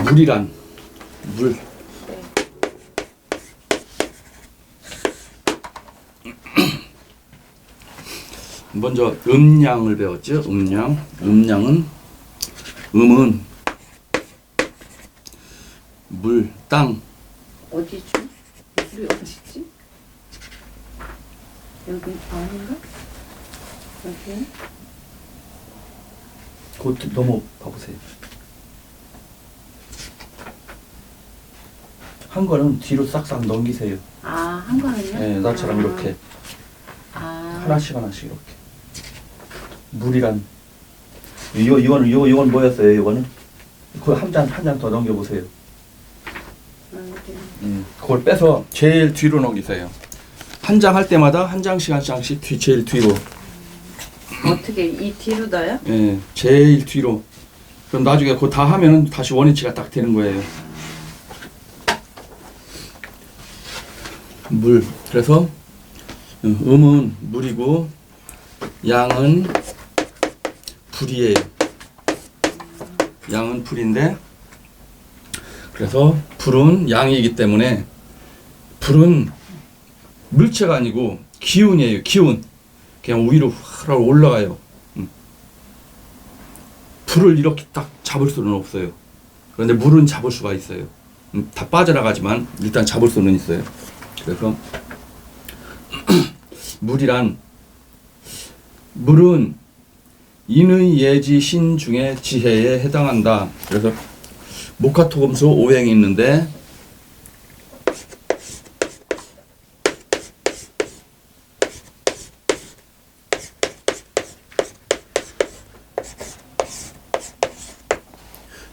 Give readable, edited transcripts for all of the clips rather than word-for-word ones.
물이란 물. 먼저 음양을 배웠죠. 음양. 음양은 음은 물, 땅. 어디지? 물이 어디지? 여기 아닌가? 여기? 곧 넘어 봐보세요. 한 거는 뒤로 싹싹 넘기세요. 아, 한 거는요? 네, 나처럼 아. 이렇게 아. 하나씩 이렇게. 물이란 이건 뭐였어요? 이거는 그 한 장 더 넘겨 보세요. 그걸 빼서 제일 뒤로 넘기세요. 한 장 할 때마다 한 장씩 한 장씩 제일 뒤로. 어떻게 이 뒤로 둬요? 예, 제일 뒤로. 그럼 나중에 그거 다 하면은 다시 원위치가 딱 되는 거예요. 물. 그래서 음은 물이고 양은 불이에요. 양은 불인데, 그래서 불은 양이기 때문에 불은 물체가 아니고 기운이에요. 기운. 그냥 위로 확 올라가요. 불을 이렇게 딱 잡을 수는 없어요. 그런데 물은 잡을 수가 있어요. 다 빠져나가지만 일단 잡을 수는 있어요. 그래서 물은 인의 예지 신 중에 지혜에 해당한다. 그래서 목화토금수 5행이 있는데,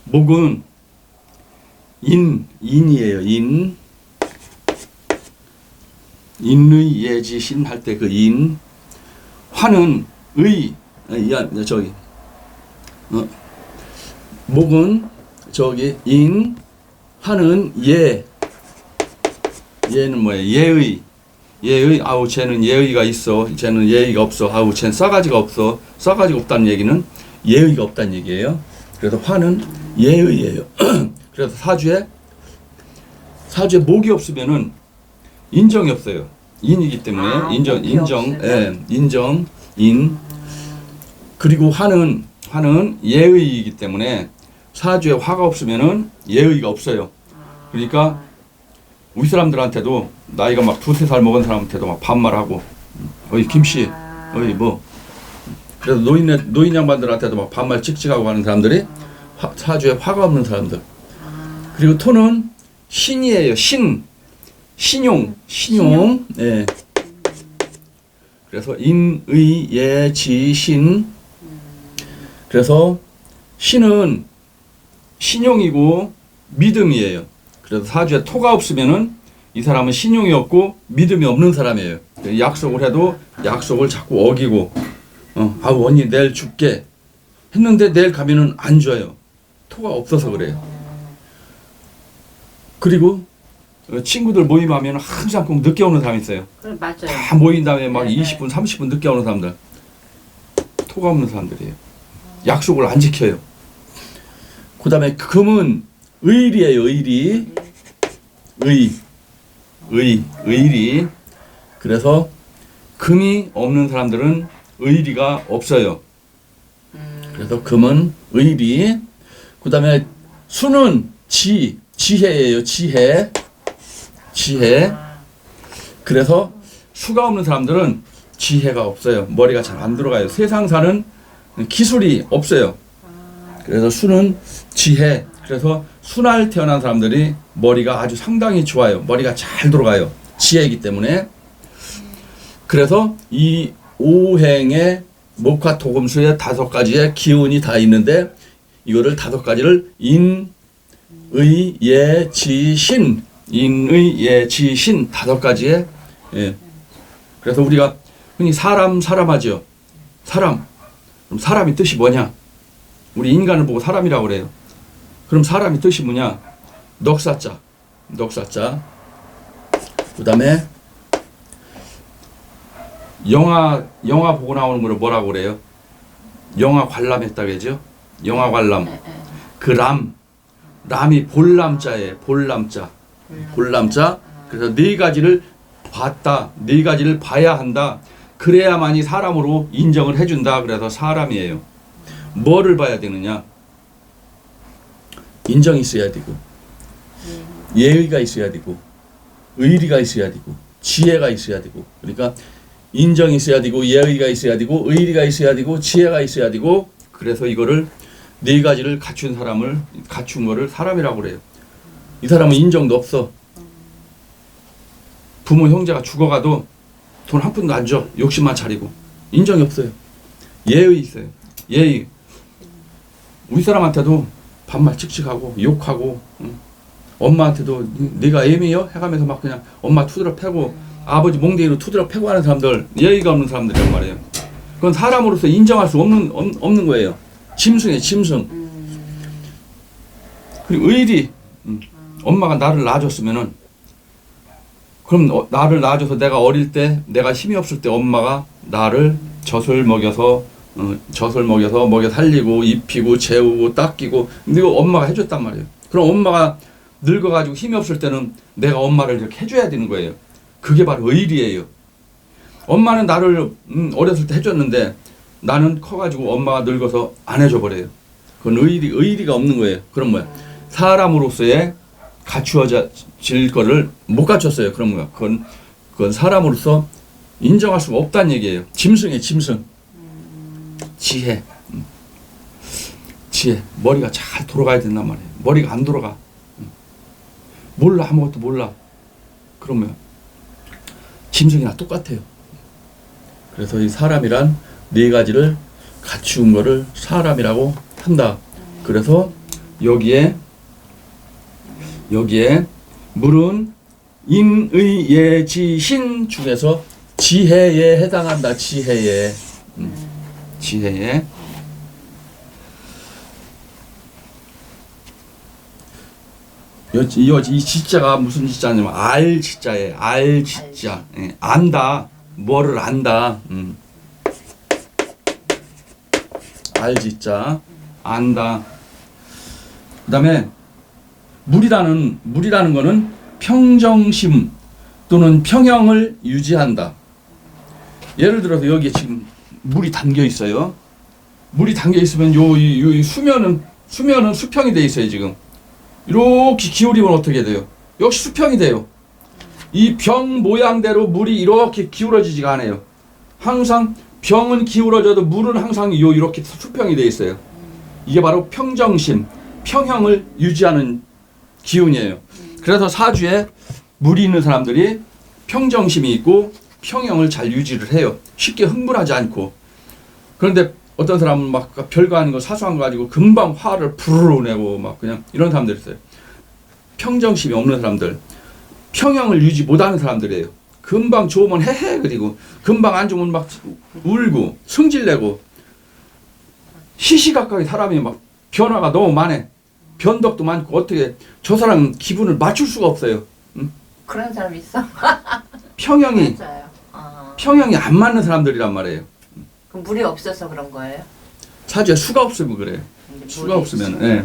목은 인이에요. 인의 예지 신 할 때 그 인. 화는 의. 저기 목은 저기 인, 화는 예. 예는 뭐예요? 예의. 아우 쟤는 예의가 있어. 쟤는 예의가 없어. 아우 쟤는 싸가지가 없어. 싸가지가 없다는 얘기는 예의가 없다는 얘기예요. 그래서 화는 예의예요. 그래서 사주에 목이 없으면은 인정이 없어요. 인이기 때문에 인정. 인. 그리고 화는 예의이기 때문에 사주에 화가 없으면은 예의가 없어요. 그러니까 우리 사람들한테도 나이가 막 2-3살 먹은 사람한테도 막 반말하고, 어이 김씨, 어이 뭐. 그래서 노인 양반들한테도 막 반말 찍찍하고 하는 사람들이 사주에 화가 없는 사람들. 그리고 토는 신이에요. 신용. 예. 그래서 인의 예지 신. 그래서 신은 신용이고 믿음이에요. 그래서 사주에 토가 없으면은 이 사람은 신용이 없고 믿음이 없는 사람이에요. 약속을 해도 약속을 자꾸 어기고, 아우 언니 내일 줄게 했는데 내일 가면은 안 줘요. 토가 없어서 그래요. 그리고 친구들 모임하면 항상 꼭 늦게 오는 사람이 있어요. 맞아요. 다 모인 다음에 막 20분, 30분 늦게 오는 사람들. 토가 없는 사람들이에요. 약속을 안 지켜요. 그 다음에 금은 의리예요. 의리. 그래서 금이 없는 사람들은 의리가 없어요. 그래서 금은 의리. 그 다음에 수는 지혜예요. 지혜. 그래서 수가 없는 사람들은 지혜가 없어요. 머리가 잘 안 들어가요. 세상 사는 기술이 없어요. 그래서 수는 지혜. 그래서 수날 태어난 사람들이 머리가 아주 상당히 좋아요. 머리가 잘 돌아가요. 지혜이기 때문에. 그래서 이 오행의 목화토금수의 5가지의 기운이 다 있는데, 이거를 5가지를 인, 의, 예, 지, 신. 인의, 예, 지, 신 5가지의. 예. 그래서 우리가 흔히 사람 하죠. 사람. 그럼 사람이 뜻이 뭐냐? 우리 인간을 보고 사람이라고 그래요. 그럼 사람이 뜻이 뭐냐? 넉사자. 그 다음에 영화 보고 나오는 걸 뭐라고 그래요? 영화 관람했다 그러죠? 영화 관람. 그 남이 볼남자예요. 볼남자. 볼남자. 그래서 네 가지를 봤다. 네 가지를 봐야 한다. 그래야만이 사람으로 인정을 해준다. 그래서 사람이에요. 뭐를 봐야 되느냐? 인정이 있어야 되고, 예의가 있어야 되고, 의리가 있어야 되고, 지혜가 있어야 되고. 그러니까 인정이 있어야 되고, 예의가 있어야 되고, 의리가 있어야 되고, 지혜가 있어야 되고. 그래서 이거를 네 가지를 갖춘 사람을, 갖춘 거를 사람이라고 그래요. 이 사람은 인정도 없어. 부모 형제가 죽어가도 돈 한 푼도 안 줘. 욕심만 차리고. 인정이 없어요. 예의 있어요. 예의. 우리 사람한테도 반말 칙칙하고 욕하고, 엄마한테도 네가 애미요? 해가면서 막 그냥 엄마 투드러 패고, 아버지 몽둥이로 투드러 패고 하는 사람들, 예의가 없는 사람들이란 말이에요. 그건 사람으로서 인정할 수 없는 거예요. 짐승이에요, 짐승. 그리고 의리. 엄마가 나를 낳아줬으면은, 그럼 나를 낳아줘서 내가 어릴 때, 내가 힘이 없을 때 엄마가 나를 젖을 먹여 살리고, 입히고, 재우고, 닦이고, 이거 엄마가 해줬단 말이에요. 그럼 엄마가 늙어가지고 힘이 없을 때는 내가 엄마를 이렇게 해줘야 되는 거예요. 그게 바로 의리예요. 엄마는 나를 어렸을 때 해줬는데 나는 커가지고 엄마가 늙어서 안 해줘버려요. 그건 의리가 없는 거예요. 그럼 뭐야? 사람으로서의 갖추어질 거를 못 갖췄어요. 그런 거야. 그건 사람으로서 인정할 수가 없다는 얘기예요. 짐승이에요, 짐승. 지혜. 지혜. 머리가 잘 돌아가야 된단 말이에요. 머리가 안 돌아가. 몰라, 아무것도 몰라. 그러면 짐승이나 똑같아요. 그래서 이 사람이란 네 가지를 갖추은 거를 사람이라고 한다. 그래서 여기에 물은 인의예지신 중에서 지혜에 해당한다. 지혜에. 지혜에. 이 지자가 무슨 지자냐면 알 지자예요. 알 지자. 예, 안다. 뭐를 안다. 알 지자. 안다. 그다음에 물이라는 거는 평정심 또는 평형을 유지한다. 예를 들어서 여기에 지금 물이 담겨 있어요. 물이 담겨 있으면 요 수면은 수평이 돼 있어요, 지금. 이렇게 기울이면 어떻게 돼요? 역시 수평이 돼요. 이 병 모양대로 물이 이렇게 기울어지지가 않아요. 항상 병은 기울어져도 물은 항상 이렇게 수평이 돼 있어요. 이게 바로 평정심, 평형을 유지하는 기운이에요. 그래서 사주에 물이 있는 사람들이 평정심이 있고 평형을 잘 유지를 해요. 쉽게 흥분하지 않고. 그런데 어떤 사람은 막 별거 아닌 거 사소한 거 가지고 금방 화를 부르르 내고 막 그냥 이런 사람들이 있어요. 평정심이 없는 사람들, 평형을 유지 못하는 사람들이에요. 금방 좋으면 헤헤 그리고 금방 안 좋으면 막 울고 승질내고 시시각각의 사람이 막 변화가 너무 많아. 변덕도 많고 어떻게 저 사람 기분을 맞출 수가 없어요. 응? 그런 사람 있어? 평형이 맞아요. 평형이 안 맞는 사람들이란 말이에요. 그럼 물이 없어서 그런 거예요? 사주에 수가 없으면 그래요. 수가 없으면. 예.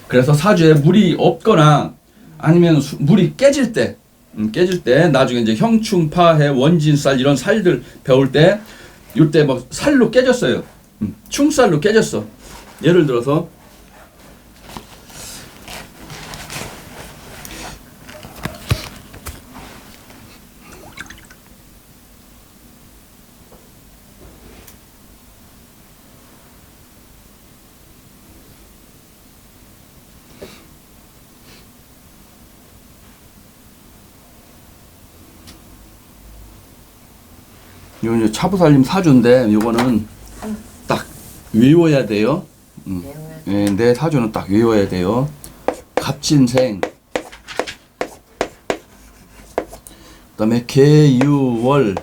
그래서 사주에 물이 없거나 아니면 물이 깨질 때 나중에 이제 형충파해 원진살 이런 살들 배울 때 이때 막 살로 깨졌어요. 충살로 깨졌어. 예를 들어서 이건 이제 차부살림 사주인데 요거는 딱 외워야 돼요. 예, 내 사주는 딱 외워야 돼요. 갑진생, 그다음에 계유월,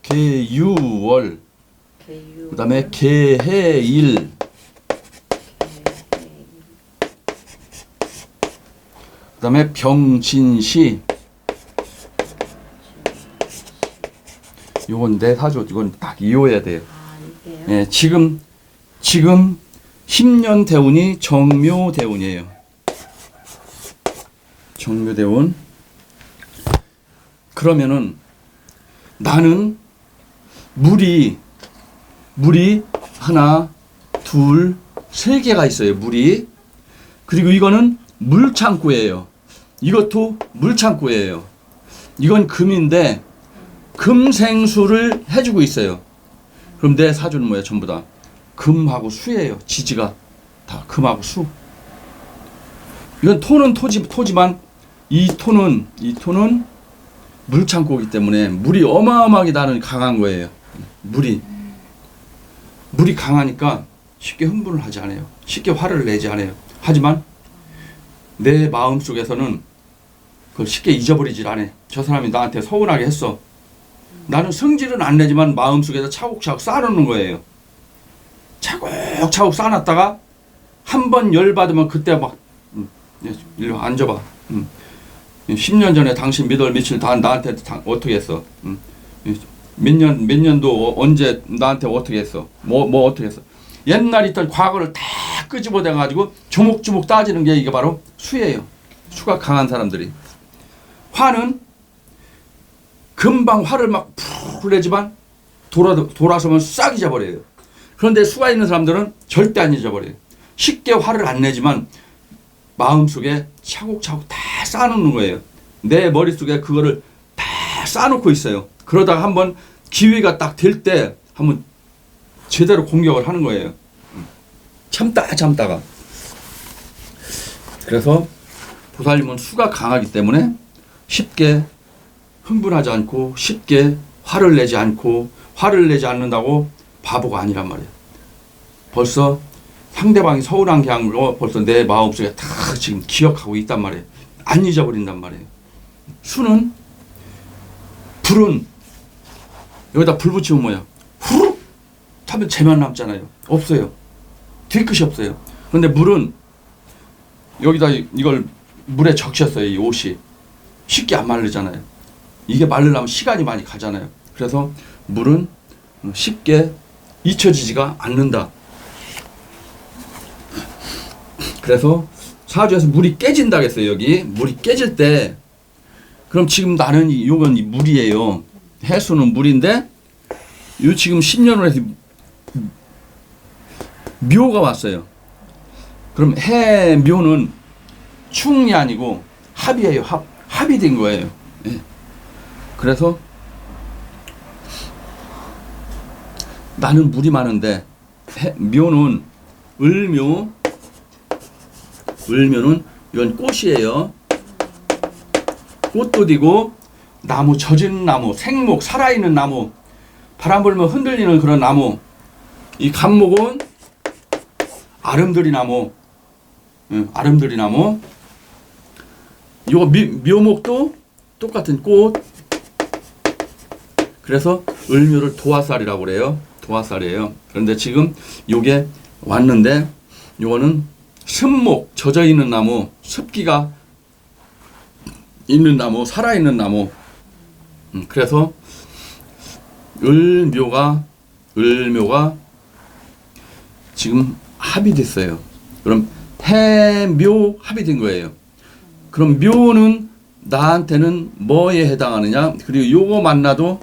계유월, 그다음에 계해일, 그다음에 병진시. 요건 내 사주 이건 딱 이어야 돼요. 아, 이게요? 예, 지금 지금 10년 대운이 정묘대운이에요. 정묘대운. 그러면은 나는 물이 하나, 둘, 세 개가 있어요. 물이. 그리고 이거는 물창고예요. 이것도 물창고예요. 이건 금인데 금생수를 해주고 있어요. 그럼 내 사주는 뭐야? 전부 다 금하고 수예요. 지지가 다 금하고 수. 이건 토는 토지만 이 토는 물창고이기 때문에 물이 어마어마하게 나는 강한 거예요. 물이 강하니까 쉽게 흥분을 하지 않아요. 쉽게 화를 내지 않아요. 하지만 내 마음 속에서는 그걸 쉽게 잊어버리질 않아. 저 사람이 나한테 서운하게 했어. 나는 성질은 안 내지만 마음속에서 차곡차곡 쌓아놓는 거예요. 차곡차곡 쌓아놨다가 한 번 열받으면 그때 막 일로 앉아봐. 10년 전에 당신 몇월 며칠 다 나한테 어떻게 했어? 몇 년도 언제 나한테 어떻게 했어? 뭐 어떻게 했어? 옛날 있던 과거를 다 끄집어내 가지고 조목조목 따지는 게 이게 바로 수예요. 수가 강한 사람들이. 화는 금방 화를 막 푹 내지만 돌아서면 싹 잊어버려요. 그런데 수가 있는 사람들은 절대 안 잊어버려요. 쉽게 화를 안 내지만 마음속에 차곡차곡 다 쌓아놓는 거예요. 내 머릿속에 그거를 다 쌓아놓고 있어요. 그러다가 한번 기회가 딱 될 때 한번 제대로 공격을 하는 거예요. 참다가. 그래서 보살님은 수가 강하기 때문에 쉽게 흥분하지 않고 쉽게 화를 내지 않는다고 바보가 아니란 말이에요. 벌써 상대방이 서운한 게 아니고 벌써 내 마음속에 다 지금 기억하고 있단 말이에요. 안 잊어버린단 말이에요. 수는 불은 여기다 불 붙이면 뭐야? 후룩 하면 재만 남잖아요. 없어요. 뒤끝이 없어요. 그런데 물은 여기다 이걸 물에 적셨어요. 이 옷이 쉽게 안 마르잖아요. 이게 마르려면 시간이 많이 가잖아요. 그래서 물은 쉽게 잊혀지지가 않는다. 그래서 사주에서 물이 깨진다 했어요. 여기 물이 깨질 때 그럼 지금 나는 이건 물이에요. 해수는 물인데 요 지금 10년을 해서 묘가 왔어요. 그럼 해묘는 충이 아니고 합이에요. 합이 된 거예요. 예. 그래서 나는 물이 많은데 묘는 을묘는 이건 꽃이에요. 꽃도 되고 나무, 젖은 나무, 생목, 살아있는 나무, 바람 불면 흔들리는 그런 나무. 이 간목은 아름드리 나무, 아름드리 나무. 요 묘목도 똑같은 꽃. 그래서 을묘를 도화살이라고 그래요. 도화살이에요. 그런데 지금 요게 왔는데 요거는 습목, 젖어 있는 나무, 습기가 있는 나무, 살아있는 나무. 그래서 을묘가 지금 합이 됐어요. 그럼 해묘 합이 된 거예요. 그럼 묘는 나한테는 뭐에 해당하느냐? 그리고 요거 만나도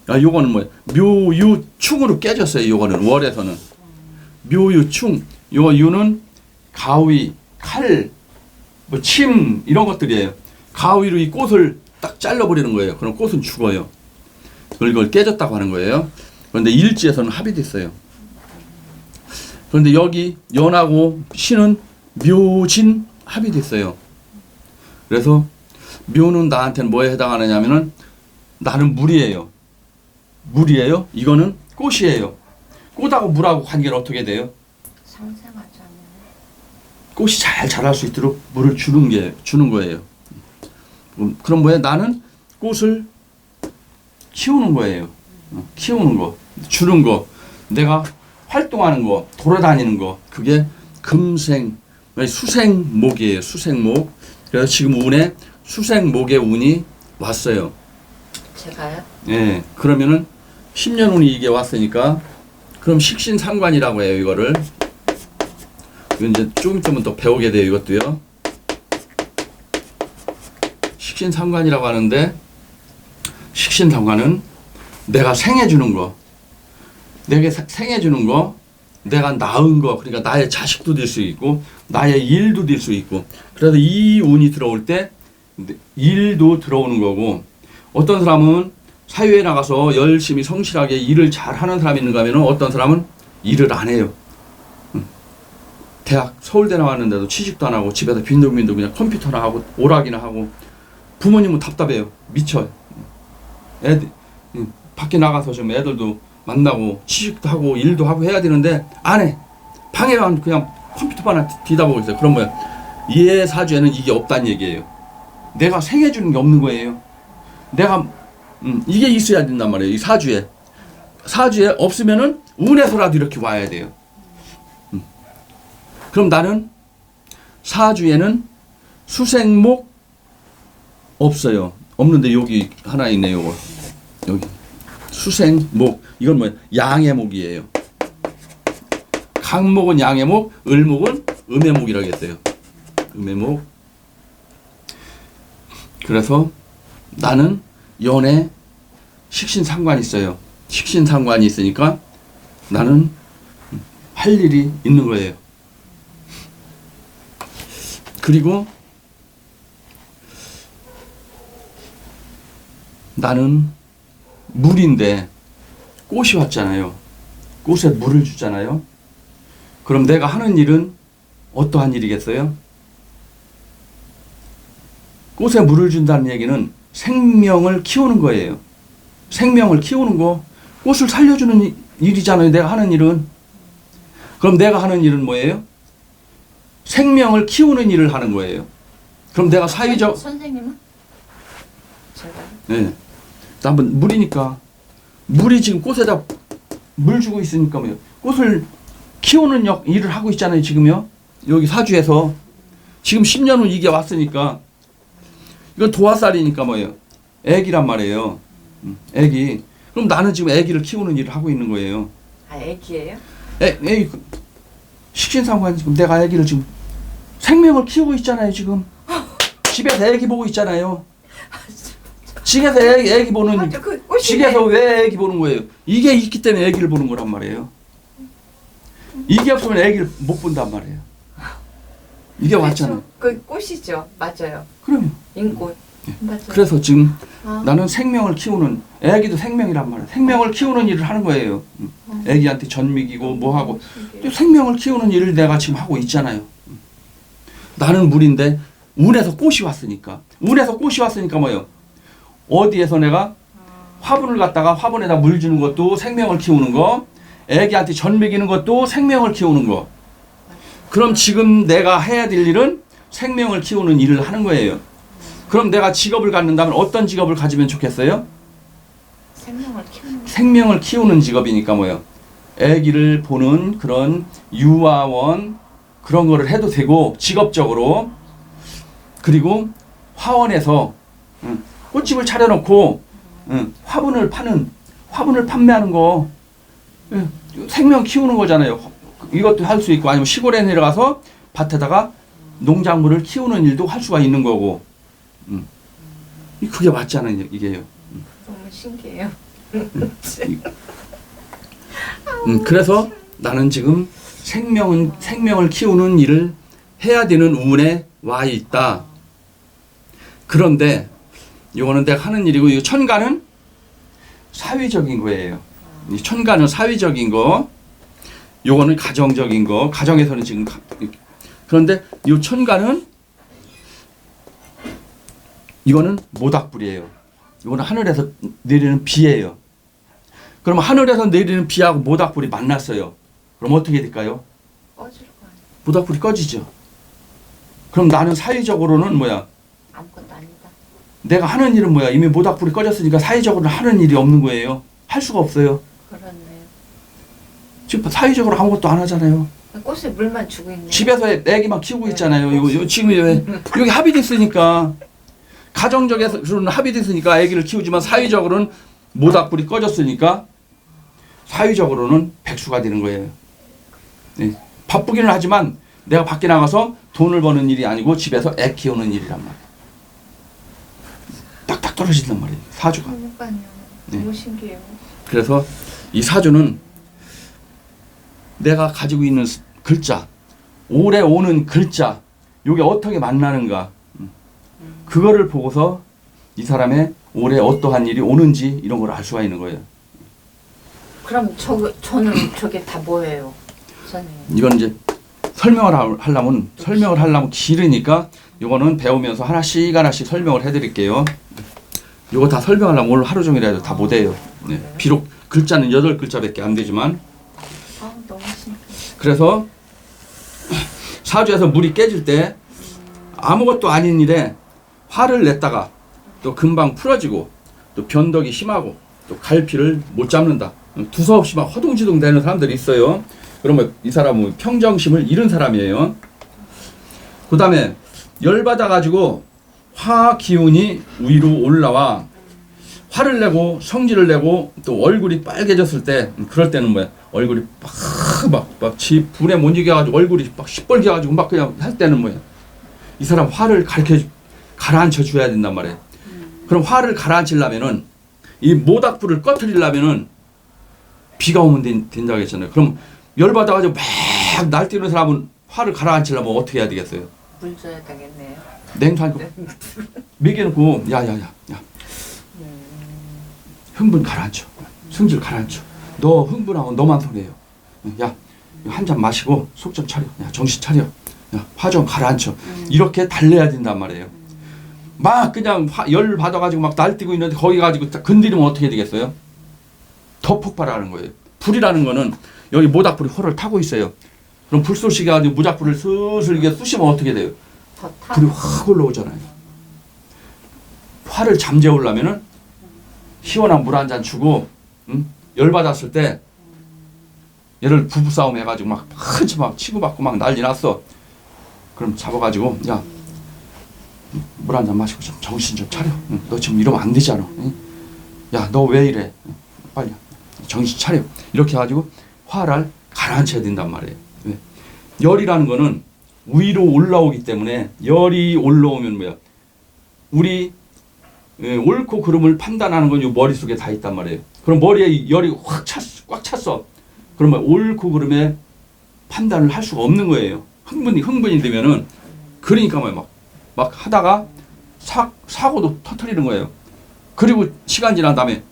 요거는 뭐예요? 묘유충으로 깨졌어요. 요거는 월에서는 묘유충. 요 유는 가위, 칼, 뭐 침 이런 것들이에요. 가위로 이 꽃을 딱 잘라버리는 거예요. 그럼 꽃은 죽어요. 이걸 깨졌다고 하는 거예요. 그런데 일지에서는 합이 됐어요. 그런데 여기 연하고 신은 묘진 합이 됐어요. 그래서 묘는 나한테는 뭐에 해당하느냐면은 나는 물이에요. 물이에요. 이거는 꽃이에요. 꽃하고 물하고 관계는 어떻게 돼요? 상생하잖아요. 꽃이 잘 자랄 수 있도록 물을 주는 거예요. 그럼 뭐예요? 나는 꽃을 키우는 거예요. 키우는 거, 주는 거, 내가 활동하는 거, 돌아다니는 거, 그게 금생, 수생목이에요. 수생목. 그래서 지금 운에 수생목의 운이 왔어요. 제가요? 예. 그러면은 10년 운이 이게 왔으니까 그럼 식신상관이라고 해요. 이거를. 이건 이제 조금 있으면 또 배우게 돼요. 이것도요. 식신상관이라고 하는데 식신상관은 내가 생해주는 거, 내게 생해주는 거, 내가 낳은 거, 그러니까 나의 자식도 될 수 있고 나의 일도 될 수 있고, 그래서 이 운이 들어올 때 일도 들어오는 거고, 어떤 사람은 사회에 나가서 열심히 성실하게 일을 잘하는 사람이 있는가 하면 어떤 사람은 일을 안 해요. 대학 서울대 나왔는데도 취직도 안 하고 집에서 빈둥빈둥 그냥 컴퓨터나 하고 오락이나 하고, 부모님은 답답해요. 미쳐. 애들 밖에 나가서 좀 애들도 만나고 취직도 하고 일도 하고 해야 되는데 안 해. 방에만 그냥 컴퓨터만 뒤다보고 있어요. 그럼 뭐야? 얘 사주에는 이게 없다는 얘기예요. 내가 생해주는 게 없는 거예요. 내가 이게 있어야 된단 말이에요. 이 사주에. 사주에 없으면은 운에서라도 이렇게 와야 돼요. 그럼 나는 사주에는 수생목 없어요. 없는데 여기 하나 있네요. 요거. 여기 수생목, 이건 뭐예요? 양의 목이에요. 강목은 양의 목, 을목은 음의 목이라고 했어요. 음의 목. 그래서 나는 연애 식신상관이 있어요. 식신상관이 있으니까 나는 할 일이 있는 거예요. 그리고 나는 물인데 꽃이 왔잖아요. 꽃에 물을 주잖아요. 그럼 내가 하는 일은 어떠한 일이겠어요? 꽃에 물을 준다는 얘기는 생명을 키우는 거예요. 생명을 키우는 거, 꽃을 살려주는 일이잖아요. 내가 하는 일은. 그럼 내가 하는 일은 뭐예요? 생명을 키우는 일을 하는 거예요. 그럼 내가 사회적... 선생님은? 제가? 네. 한번 물이니까, 물이 지금 꽃에다 물 주고 있으니까 뭐예요? 꽃을 키우는 일을 하고 있잖아요. 지금요. 여기 사주에서 지금 10년 후 이게 왔으니까 이건 도화살이니까 뭐예요? 애기란 말이에요. 애기. 그럼 나는 지금 애기를 키우는 일을 하고 있는 거예요. 아, 애기예요? 애기. 식신상관. 지금 내가 애기를 지금 생명을 키우고 있잖아요. 지금 집에서 애기 보고 있잖아요. 집에서 애기 보는, 집에서 왜 애기 보는 거예요? 이게 있기 때문에 애기를 보는 거란 말이에요. 이게 없으면 애기를 못 본단 말이에요. 이게 왔잖아요. 그 꽃이죠. 맞아요. 그럼요. 인꽃. 맞아요. 그래서 지금 나는 생명을 키우는, 애기도 생명이란 말이에요. 생명을 키우는 일을 하는 거예요. 애기한테 전 먹이고 뭐 하고, 또 생명을 키우는 일을 내가 지금 하고 있잖아요. 나는 물인데 운에서 꽃이 왔으니까. 운에서 꽃이 왔으니까 뭐예요? 어디에서 내가 화분을 갖다가 화분에다 물 주는 것도 생명을 키우는 거, 애기한테 전 먹이는 것도 생명을 키우는 거. 그럼 지금 내가 해야 될 일은 생명을 키우는 일을 하는 거예요. 그럼 내가 직업을 갖는다면 어떤 직업을 가지면 좋겠어요? 생명을 키우는 직업이니까 뭐예요? 애기를 보는 그런 유아원 그런 거를 해도 되고, 직업적으로. 그리고 화원에서 꽃집을 차려놓고 화분을 판매하는 거, 생명 키우는 거잖아요. 이것도 할 수 있고, 아니면 시골에 내려가서 밭에다가 농작물을 키우는 일도 할 수가 있는 거고. 그게 맞잖아요. 이게요. 너무 신기해요. 그래서 나는 지금 생명을 키우는 일을 해야 되는 운에 와 있다. 그런데 이거는 내가 하는 일이고, 이 천간은 사회적인 거예요. 이 천간은 사회적인 거, 요거는 가정적인 거. 가정에서는 지금 그런데 이 천간은, 이거는 모닥불이에요. 이거는 하늘에서 내리는 비예요. 그럼 하늘에서 내리는 비하고 모닥불이 만났어요. 그럼 어떻게 될까요? 꺼질 거 아니에요. 모닥불이 꺼지죠. 그럼 나는 사회적으로는 뭐야? 아무것도 아니다. 내가 하는 일은 뭐야? 이미 모닥불이 꺼졌으니까 사회적으로는 하는 일이 없는 거예요. 할 수가 없어요. 그렇네요. 지금 사회적으로 아무것도 안 하잖아요. 꽃에 물만 주고 있네요. 집에서 애기만 키우고 있잖아요. 이거 지금 여기 합의됐으니까, 가정적에서는 합의됐으니까 애기를 키우지만 사회적으로는 모닥불이 꺼졌으니까 사회적으로는 백수가 되는 거예요. 네. 바쁘기는 하지만 내가 밖에 나가서 돈을 버는 일이 아니고 집에서 애 키우는 일이란 말이에요. 딱딱 떨어진단 말이에요. 사주가. 그러니까요. 네. 너무 신기해요. 그래서 이 사주는 내가 가지고 있는 글자, 오래 오는 글자, 요게 어떻게 만나는가, 그거를 보고서 이 사람의 올해 어떠한 일이 오는지 이런 걸 알 수가 있는 거예요. 그럼 저는 저게 다 뭐예요, 선생님? 이건 이제 설명을 하려면 길으니까 요거는 배우면서 하나씩 설명을 해드릴게요. 요거 다 설명하려면 오늘 하루 종일 해도 다 못해요. 네. 비록 글자는 8글자밖에 안 되지만. 너무 신기해. 그래서 사주에서 물이 깨질 때 아무것도 아닌 일에 화를 냈다가 또 금방 풀어지고 또 변덕이 심하고 또 갈피를 못 잡는다. 두서없이 막 허둥지둥 되는 사람들이 있어요. 그러면 이 사람은 평정심을 잃은 사람이에요. 그 다음에 열받아가지고 화 기운이 위로 올라와 화를 내고 성질을 내고 또 얼굴이 빨개졌을 때 그럴 때는 뭐야? 얼굴이 막 지 불에 못 이겨가지고 얼굴이 막 시뻘개가지고 막 그냥 할 때는 뭐야? 이 사람 화를 가라앉혀 줘야 된단 말이에요. 그럼 화를 가라앉히려면은 이 모닥불을 꺼트리려면은 비가 오면 된다고 했잖아요. 그럼 열받아가지고 막 날뛰는 사람은 화를 가라앉히려면 어떻게 해야 되겠어요? 물 줘야 되겠네요. 냉수 한 먹여놓고 야야야 흥분 가라앉혀. 성질 가라앉혀. 너 흥분하고 너만 손해요. 야 한 잔 마시고 속 좀 차려. 야 정신 차려. 야 화 좀 가라앉혀. 이렇게 달래야 된단 말이에요. 막 그냥 열 받아가지고 막 날뛰고 있는데 거기 가지고 건드리면 어떻게 되겠어요? 더 폭발하는 거예요. 불이라는 거는 여기 모닥불이 호를 타고 있어요. 그럼 불쏘시개 가지고 무작불을 슬슬 이게 쑤시면 어떻게 돼요? 불이 확 올라오잖아요. 화를 잠재우려면은 시원한 물 한 잔 주고, 열 받았을 때 얘를 부부싸움 해가지고 막 치고받고 막 난리 났어. 그럼 잡아가지고 야 물 한 잔 마시고 좀 정신 좀 차려. 너 지금 이러면 안 되잖아. 야 너 왜 이래? 빨리 정신 차려. 이렇게 해가지고 화를 가라앉혀야 된단 말이에요. 왜? 열이라는 거는 위로 올라오기 때문에 열이 올라오면 뭐야? 우리 옳고 그름을 판단하는 건 이 머릿속에 다 있단 말이에요. 그럼 머리에 열이 꽉 찼어. 그러면 옳고 그름에 판단을 할 수가 없는 거예요. 흥분이 되면은 그러니까 막 하다가 사고도 터뜨리는 거예요. 그리고 시간 지난 다음에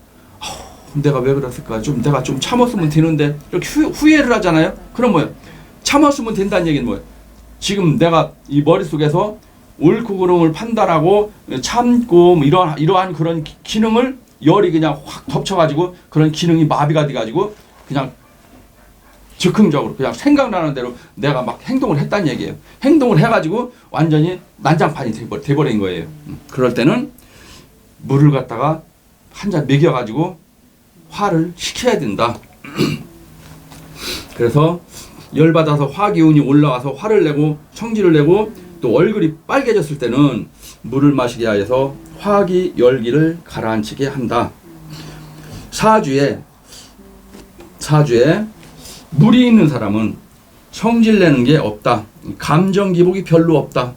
내가 왜 그랬을까? 내가 좀 참았으면 되는데 이렇게 후회를 하잖아요. 그럼 뭐예요? 참았으면 된다는 얘기는 뭐예요? 지금 내가 이 머릿속에서 옳고 그름을 판단하고 참고 뭐 이러한 그런 기능을 열이 그냥 확 덮쳐가지고 그런 기능이 마비가 돼가지고 그냥 즉흥적으로 그냥 생각나는 대로 내가 막 행동을 했다는 얘기예요. 행동을 해가지고 완전히 난장판이 돼버린 거예요. 그럴 때는 물을 갖다가 한 잔 먹여가지고 화를 식혀야 된다. 그래서 열받아서 화 기운이 올라와서 화를 내고 성질을 내고 또 얼굴이 빨개졌을 때는 물을 마시게 하여서 화기 열기를 가라앉히게 한다. 사주에 물이 있는 사람은 성질 내는 게 없다. 감정 기복이 별로 없다.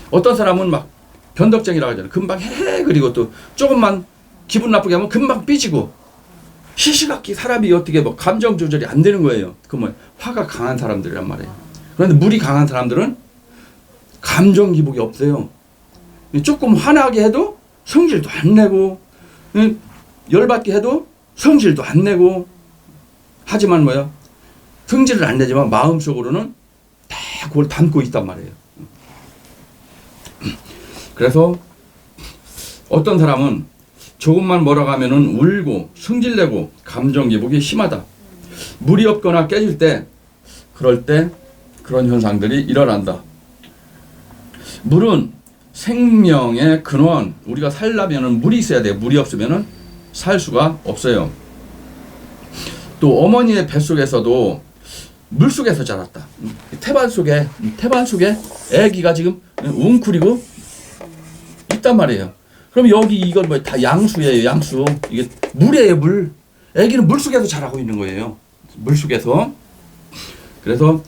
어떤 사람은 막 변덕쟁이라고 하잖아요. 금방 해 그리고 또 조금만 기분 나쁘게 하면 금방 삐지고 시시각기 사람이 어떻게 뭐 감정 조절이 안 되는 거예요. 그 뭐 화가 강한 사람들이란 말이에요. 그런데 물이 강한 사람들은 감정 기복이 없어요. 조금 화나게 해도 성질도 안 내고 열받게 해도 성질도 안 내고 하지만 뭐야 성질을 안 내지만 마음속으로는 다 그걸 담고 있단 말이에요. 그래서 어떤 사람은 조금만 뭐라고 하면은 울고 성질내고 감정 기복이 심하다. 물이 없거나 깨질 때 그럴 때 그런 현상들이 일어난다. 물은 생명의 근원. 우리가 살려면은 물이 있어야 돼요. 물이 없으면은 살 수가 없어요. 또 어머니의 뱃속에서도 물속에서 자랐다. 태반 속에 아기가 지금 웅크리고 있단 말이에요. 그럼 여기 이건 뭐 다 양수예요. 양수. 이게 물이에요. 물. 아기는 물속에서 자라고 있는 거예요. 물속에서. 그래서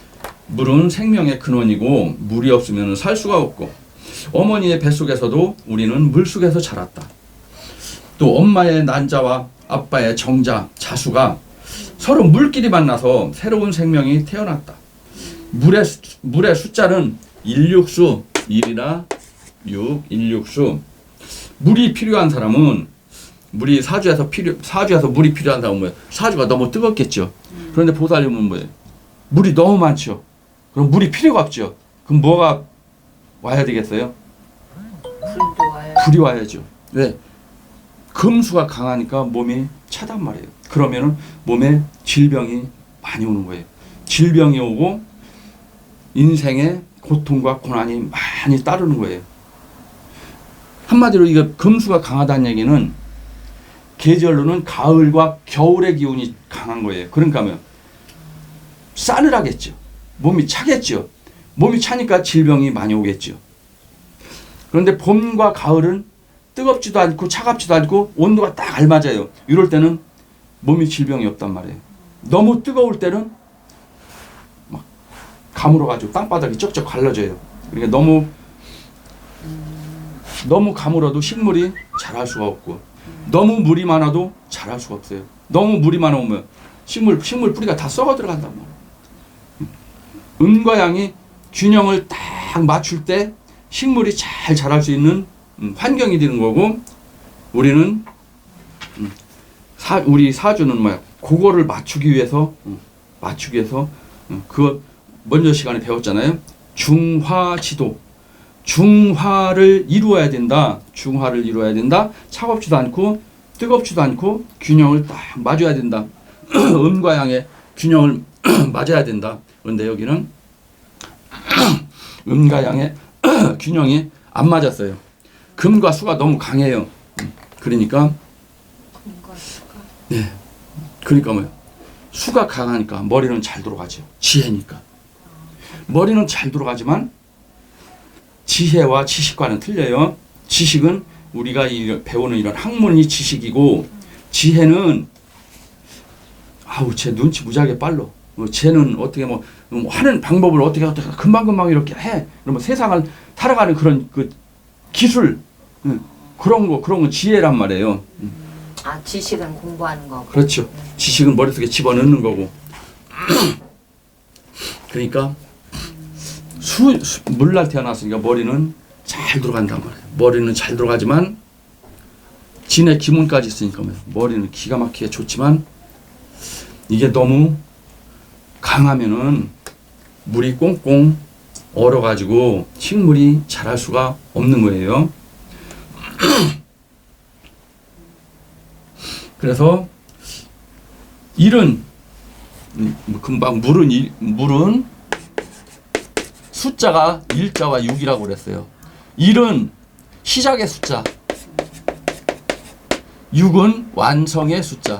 물은 생명의 근원이고 물이 없으면 살 수가 없고 어머니의 뱃속에서도 우리는 물속에서 자랐다. 또 엄마의 난자와 아빠의 정자, 자수가 서로 물끼리 만나서 새로운 생명이 태어났다. 물의 숫자는 일육수, 1이나 6, 일육수. 물이 필요한 사람은 사주에서 물이 필요한 사람은 뭐예요? 사주가 너무 뜨겁겠죠. 그런데 보살님은 뭐예요? 물이 너무 많죠. 그럼 물이 필요가 없죠. 그럼 뭐가 와야 되겠어요? 불도 와요. 불이 와야죠. 왜? 금수가 강하니까 몸이 차단 말이에요. 그러면은 몸에 질병이 많이 오는 거예요. 질병이 오고 인생의 고통과 고난이 많이 따르는 거예요. 한마디로 이거 금수가 강하다는 얘기는 계절로는 가을과 겨울의 기운이 강한 거예요. 그러니까 뭐 싸늘하겠죠. 몸이 차겠죠. 몸이 차니까 질병이 많이 오겠죠. 그런데 봄과 가을은 뜨겁지도 않고 차갑지도 않고 온도가 딱 알맞아요. 이럴 때는 몸이 질병이 없단 말이에요. 너무 뜨거울 때는 막 가물어가지고 땅바닥이 쩍쩍 갈라져요. 그러니까 너무 가물어도 식물이 자랄 수가 없고 너무 물이 많아도 자랄 수가 없어요. 너무 물이 많으면 식물 뿌리가 다 썩어 들어간단 말이에요. 음과 양이 균형을 딱 맞출 때 식물이 잘 자랄 수 있는 환경이 되는 거고 우리는 우리 사주는 뭐야? 그거를 맞추기 위해서 그 먼저 시간에 배웠잖아요. 중화지도. 중화를 이루어야 된다. 차갑지도 않고 뜨겁지도 않고 균형을 딱 맞아야 된다. 음과 양의 균형을 맞아야 된다. 그런데 여기는 음과 양의 균형이 안 맞았어요. 금과 수가 너무 강해요. 그러니까 금과 수가. 네. 그러니까 뭐요? 수가 강하니까 머리는 잘 돌아가죠. 지혜니까. 머리는 잘 돌아가지만 지혜와 지식과는 틀려요. 지식은 우리가 배우는 이런 학문이 지식이고 지혜는 쟤 눈치 무지하게 빨라. 쟤는 어떻게 하는 방법을 어떻게 금방금방 이렇게 해. 그러면 세상을 살아가는 그런 그 기술 그런 거 지혜란 말이에요. 지식은 공부하는 거고. 그렇죠. 지식은 머릿속에 집어넣는 거고. 그러니까 물날 태어났으니까 머리는 잘 들어간단 말이에요. 머리는 잘 들어가지만 진의 기문까지 있으니까 머리는 기가 막히게 좋지만 이게 너무 강하면은 물이 꽁꽁 얼어가지고 식물이 자랄 수가 없는 거예요. 그래서 금방 물은 숫자가 1자와 6이라고 그랬어요. 1은 시작의 숫자, 6은 완성의 숫자.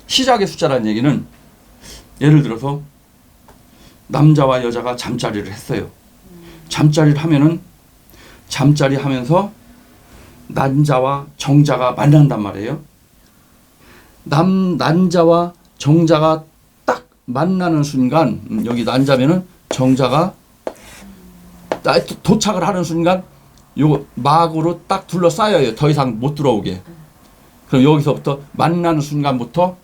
시작의 숫자라는 얘기는 예를 들어서 남자와 여자가 잠자리를 했어요. 잠자리를 하면은 잠자리 하면서 난자와 정자가 만난단 말이에요. 난자와 정자가 딱 만나는 순간 여기 난자면은 정자가 딱 도착을 하는 순간 요거 막으로 딱 둘러싸여요. 더 이상 못 들어오게. 그럼 여기서부터 만나는 순간부터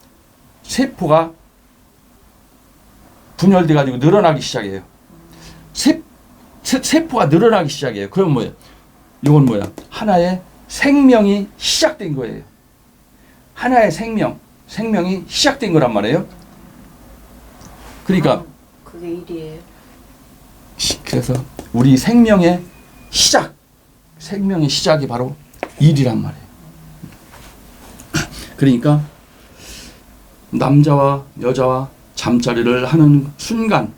세포가 분열돼 가지고 늘어나기 시작해요. 세포가 늘어나기 시작해요. 그럼 뭐예요? 이건 뭐야? 하나의 생명이 시작된 거예요. 하나의 생명이 시작된 거란 말이에요. 그러니까 그게 일이에요. 그래서 우리 생명의 시작이 바로 일이란 말이에요. 그러니까 남자와 여자와 잠자리를 하는 순간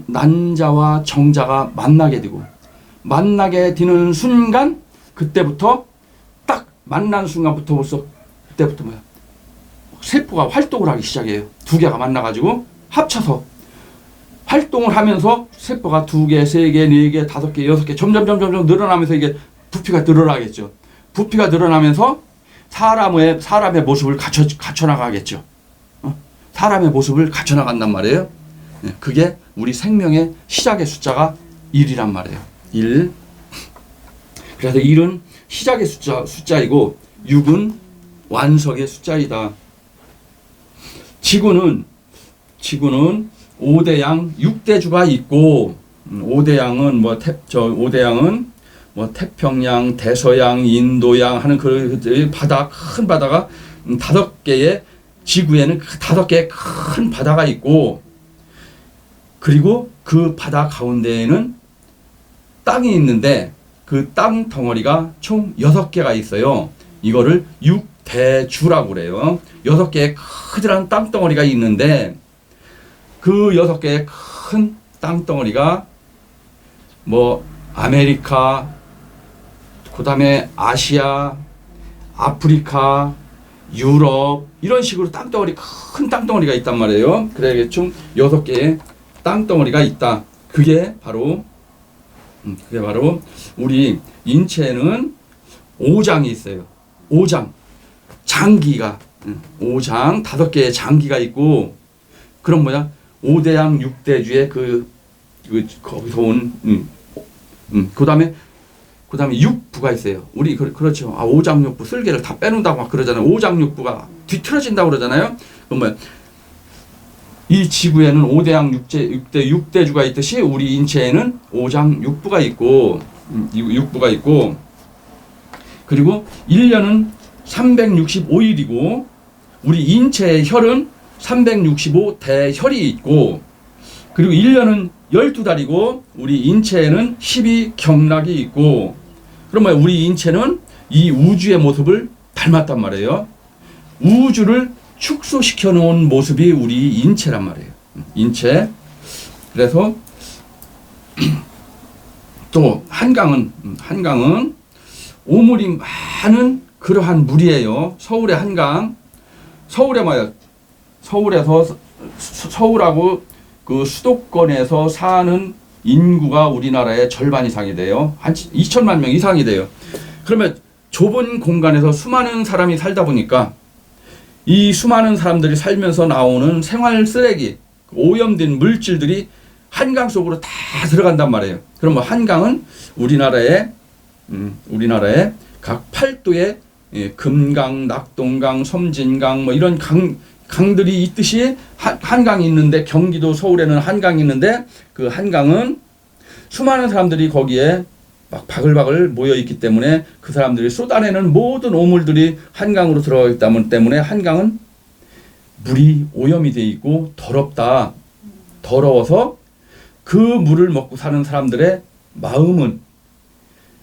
난자와 정자가 만나게 되는 순간 그때부터 딱 만난 순간부터 벌써 그때부터 뭐야? 세포가 활동을 하기 시작해요. 두 개가 만나가지고 합쳐서 활동을 하면서 세포가 2개, 3개, 4개, 5개, 6개 점점 늘어나면서 이게 부피가 늘어나겠죠. 부피가 늘어나면서 사람의 모습을 갖춰 나가겠죠. 사람의 모습을 갖춰 나간단 말이에요. 그게 우리 생명의 시작의 숫자가 1이란 말이에요. 1. 그래서 1은 시작의 숫자이고 6은 완성의 숫자이다. 지구는 5대양 6대주가 있고 5대양은 5대양은 태평양, 대서양, 인도양 하는 그 큰 바다가 5개의 지구에는 5개의 큰 바다가 있고 그리고 그 바다 가운데에는 땅이 있는데 그 땅 덩어리가 총 6개가 있어요. 이거를 6대주라고 그래요. 6개의 크지란 땅 덩어리가 있는데 그 6개의 큰 땅 덩어리가 아메리카, 그 다음에 아시아, 아프리카, 유럽 이런 식으로 큰 땅덩어리가 있단 말이에요. 그래 총 6개의 땅덩어리가 있다. 그게 바로 우리 인체에는 5장이 있어요. 5장 장기가 5장 5개의 장기가 있고 그럼 5대양 6대주의 거기서 온 그다음에 육부가 있어요. 우리 그렇죠. 오장육부 쓸개를 다 빼놓는다고 막 그러잖아요. 오장육부가 뒤틀어진다고 그러잖아요. 그럼 이 지구에는 5대양 6대주가 있듯이 우리 인체에는 5장육부가 있고 그리고 1년은 365일이고 우리 인체의 혈은 365대혈이 있고 그리고 1년은 12달이고 우리 인체에는 12경락이 있고 그러면 우리 인체는 이 우주의 모습을 닮았단 말이에요. 우주를 축소시켜 놓은 모습이 우리 인체란 말이에요. 인체. 그래서 또 한강은 오물이 많은 그러한 물이에요. 서울의 한강. 서울하고 그 수도권에서 사는 인구가 우리나라의 절반 이상이 돼요. 한 2천만 명 이상이 돼요. 그러면 좁은 공간에서 수많은 사람이 살다 보니까 이 수많은 사람들이 살면서 나오는 생활 쓰레기, 오염된 물질들이 한강 속으로 다 들어간단 말이에요. 그럼 한강은 우리나라의 각 8도의 금강, 낙동강, 섬진강 이런 강들이 있듯이 한강이 있는데 경기도 서울에는 한강이 있는데 그 한강은 수많은 사람들이 거기에 막 바글바글 모여 있기 때문에 그 사람들이 쏟아내는 모든 오물들이 한강으로 들어가기 때문에 한강은 물이 오염이 돼 있고 더럽다. 더러워서 그 물을 먹고 사는 사람들의 마음은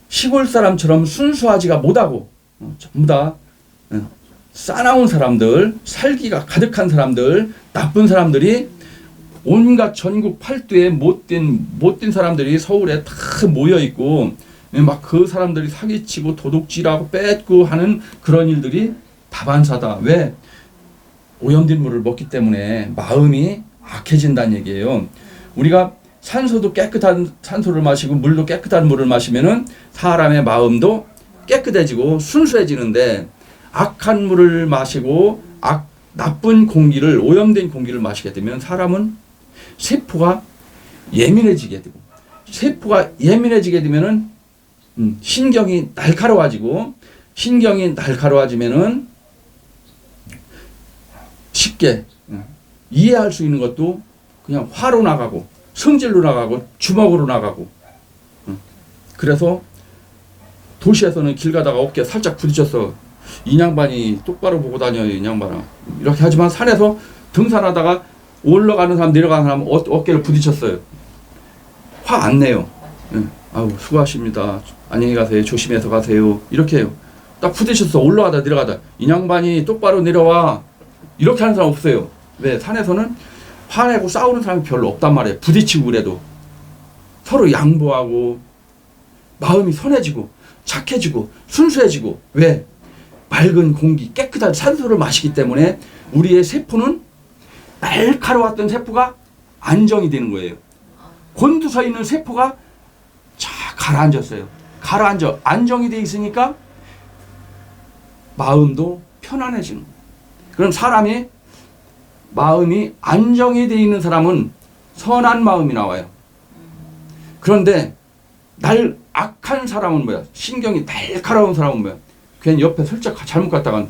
시골 사람처럼 순수하지가 못하고 전부 다 싸나운 사람들, 살기가 가득한 사람들, 나쁜 사람들이 온갖 전국 8도의 못된 사람들이 서울에 다 모여 있고 막 그 사람들이 사기치고 도둑질하고 뺏고 하는 그런 일들이 다반사다. 왜? 오염된 물을 먹기 때문에 마음이 악해진다는 얘기예요. 우리가 산소도 깨끗한 산소를 마시고 물도 깨끗한 물을 마시면은 사람의 마음도 깨끗해지고 순수해지는데 악한 물을 마시고 나쁜 공기를 오염된 공기를 마시게 되면 사람은 세포가 예민해지게 되고 세포가 예민해지게 되면은 신경이 날카로워지고 신경이 날카로워지면은 쉽게 이해할 수 있는 것도 그냥 화로 나가고 성질로 나가고 주먹으로 나가고 그래서 도시에서는 길 가다가 어깨 살짝 부딪혔어. 이 양반이 똑바로 보고 다녀요. 이 양반아. 이렇게 하지만 산에서 등산하다가 올라가는 사람 내려가는 사람 어깨를 부딪혔어요. 화 안 내요. 아우 수고하십니다. 안녕히 가세요. 조심해서 가세요. 이렇게 해요. 딱 부딪혔어. 올라가다 내려가다. 이 양반이 똑바로 내려와. 이렇게 하는 사람 없어요. 왜? 산에서는 화내고 싸우는 사람이 별로 없단 말이에요. 부딪히고 그래도. 서로 양보하고 마음이 선해지고 착해지고 순수해지고. 왜? 맑은 공기, 깨끗한 산소를 마시기 때문에 우리의 세포는 날카로웠던 세포가 안정이 되는 거예요. 곤두서 있는 세포가 쫙 가라앉았어요. 가라앉아 안정이 돼 있으니까 마음도 편안해지는 거예요. 그럼 사람이 마음이 안정이 되어 있는 사람은 선한 마음이 나와요. 그런데 악한 사람은 뭐야? 신경이 날카로운 사람은 뭐야? 괜히 옆에 슬쩍 잘못 갔다가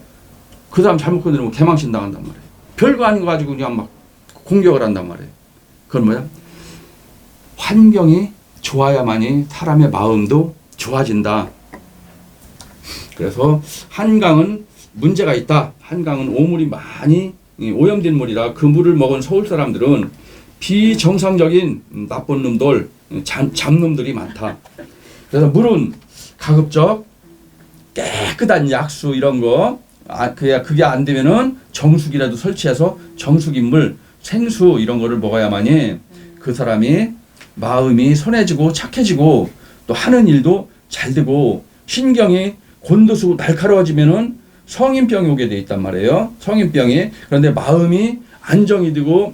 그 사람 잘못 건드리면 개망신 당한단 말이에요. 별거 아닌 거 가지고 그냥 막 공격을 한단 말이에요. 그건 뭐야? 환경이 좋아야만이 사람의 마음도 좋아진다. 그래서 한강은 문제가 있다. 한강은 오물이 많이 오염된 물이라 그 물을 먹은 서울 사람들은 비정상적인 나쁜 놈들, 잡놈들이 많다. 그래서 물은 가급적 깨끗한 약수 이런 거, 그게 안 되면은 정수기라도 설치해서 정수기 물, 생수 이런 거를 먹어야만이 그 사람이 마음이 선해지고 착해지고 또 하는 일도 잘 되고 신경이 곤두서 날카로워지면은 성인병이 오게 돼 있단 말이에요. 성인병이. 그런데 마음이 안정이 되고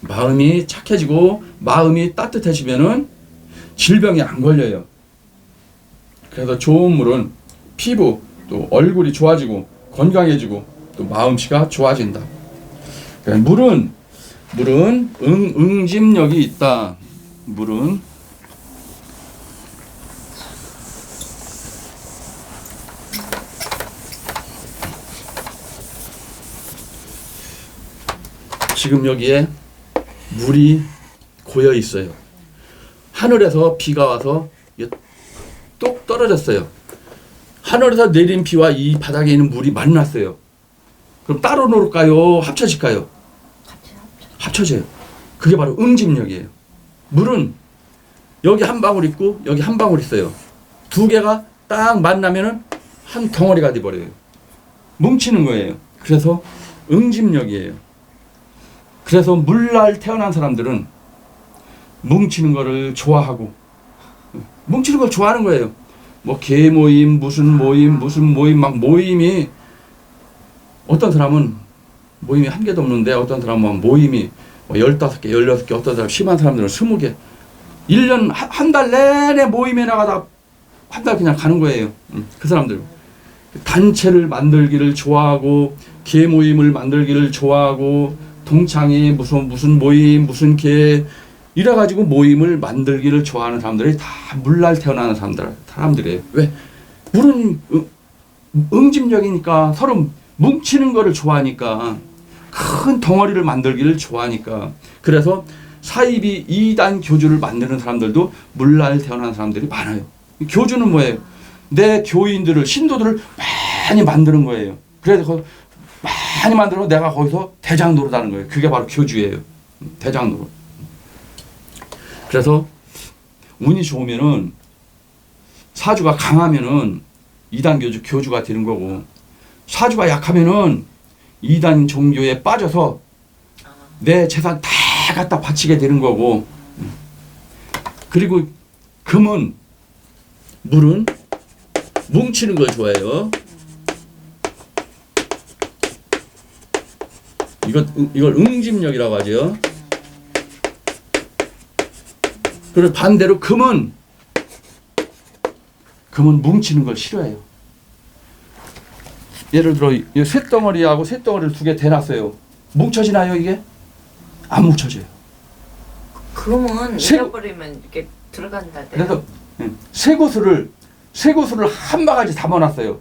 마음이 착해지고 마음이 따뜻해지면은 질병이 안 걸려요. 그래서 좋은 물은 피부 또 얼굴이 좋아지고 건강해지고 또 마음씨가 좋아진다. 그러니까 물은 응집력이 있다. 물은 지금 여기에 물이 고여 있어요. 하늘에서 비가 와서 뚝 떨어졌어요. 하늘에서 내린 비와 이 바닥에 있는 물이 만났어요. 그럼 따로 놀까요? 합쳐질까요? 합쳐져요. 그게 바로 응집력이에요. 물은 여기 한 방울 있고 여기 한 방울 있어요. 두 개가 딱 만나면은 한 덩어리가 돼버려요. 뭉치는 거예요. 그래서 응집력이에요. 그래서 물날 태어난 사람들은 뭉치는 거를 좋아하고 뭉치는 걸 좋아하는 거예요. 뭐 개모임 무슨 모임 막 모임이 어떤 사람은 모임이 한 개도 없는데 어떤 사람은 모임이 뭐 15개, 16개, 어떤 사람 심한 사람들은 20개. 1년 한 달 내내 모임에 나가다 한 달 그냥 가는 거예요. 그 사람들. 단체를 만들기를 좋아하고 개 모임을 만들기를 좋아하고 동창회 무슨 모임 무슨 개 이래가지고 모임을 만들기를 좋아하는 사람들이 다 물날 태어나는 사람들이에요. 왜? 물은 응집력이니까 서로 뭉치는 거를 좋아하니까 큰 덩어리를 만들기를 좋아하니까 그래서 사이비 2단 교주를 만드는 사람들도 물날 태어나는 사람들이 많아요. 교주는 뭐예요? 내 교인들을 신도들을 많이 만드는 거예요. 그래서 많이 만들어 내가 거기서 대장 노릇하는 거예요. 그게 바로 교주예요. 대장 노릇. 그래서 운이 좋으면은 사주가 강하면은 2단 교주가 되는 거고 사주가 약하면은 2단 종교에 빠져서 내 재산 다 갖다 바치게 되는 거고 그리고 물은 뭉치는 걸 좋아해요. 이걸 응집력이라고 하죠. 그리고 반대로 금은 뭉치는 걸 싫어해요. 예를 들어 이 쇳덩어리하고 쇳덩어리를 두 개 대놨어요. 뭉쳐지나요 이게? 안 뭉쳐져요. 그러면 잃어버리면 이렇게 들어간다. 그래서 쇠구슬을 한 바가지 담아놨어요.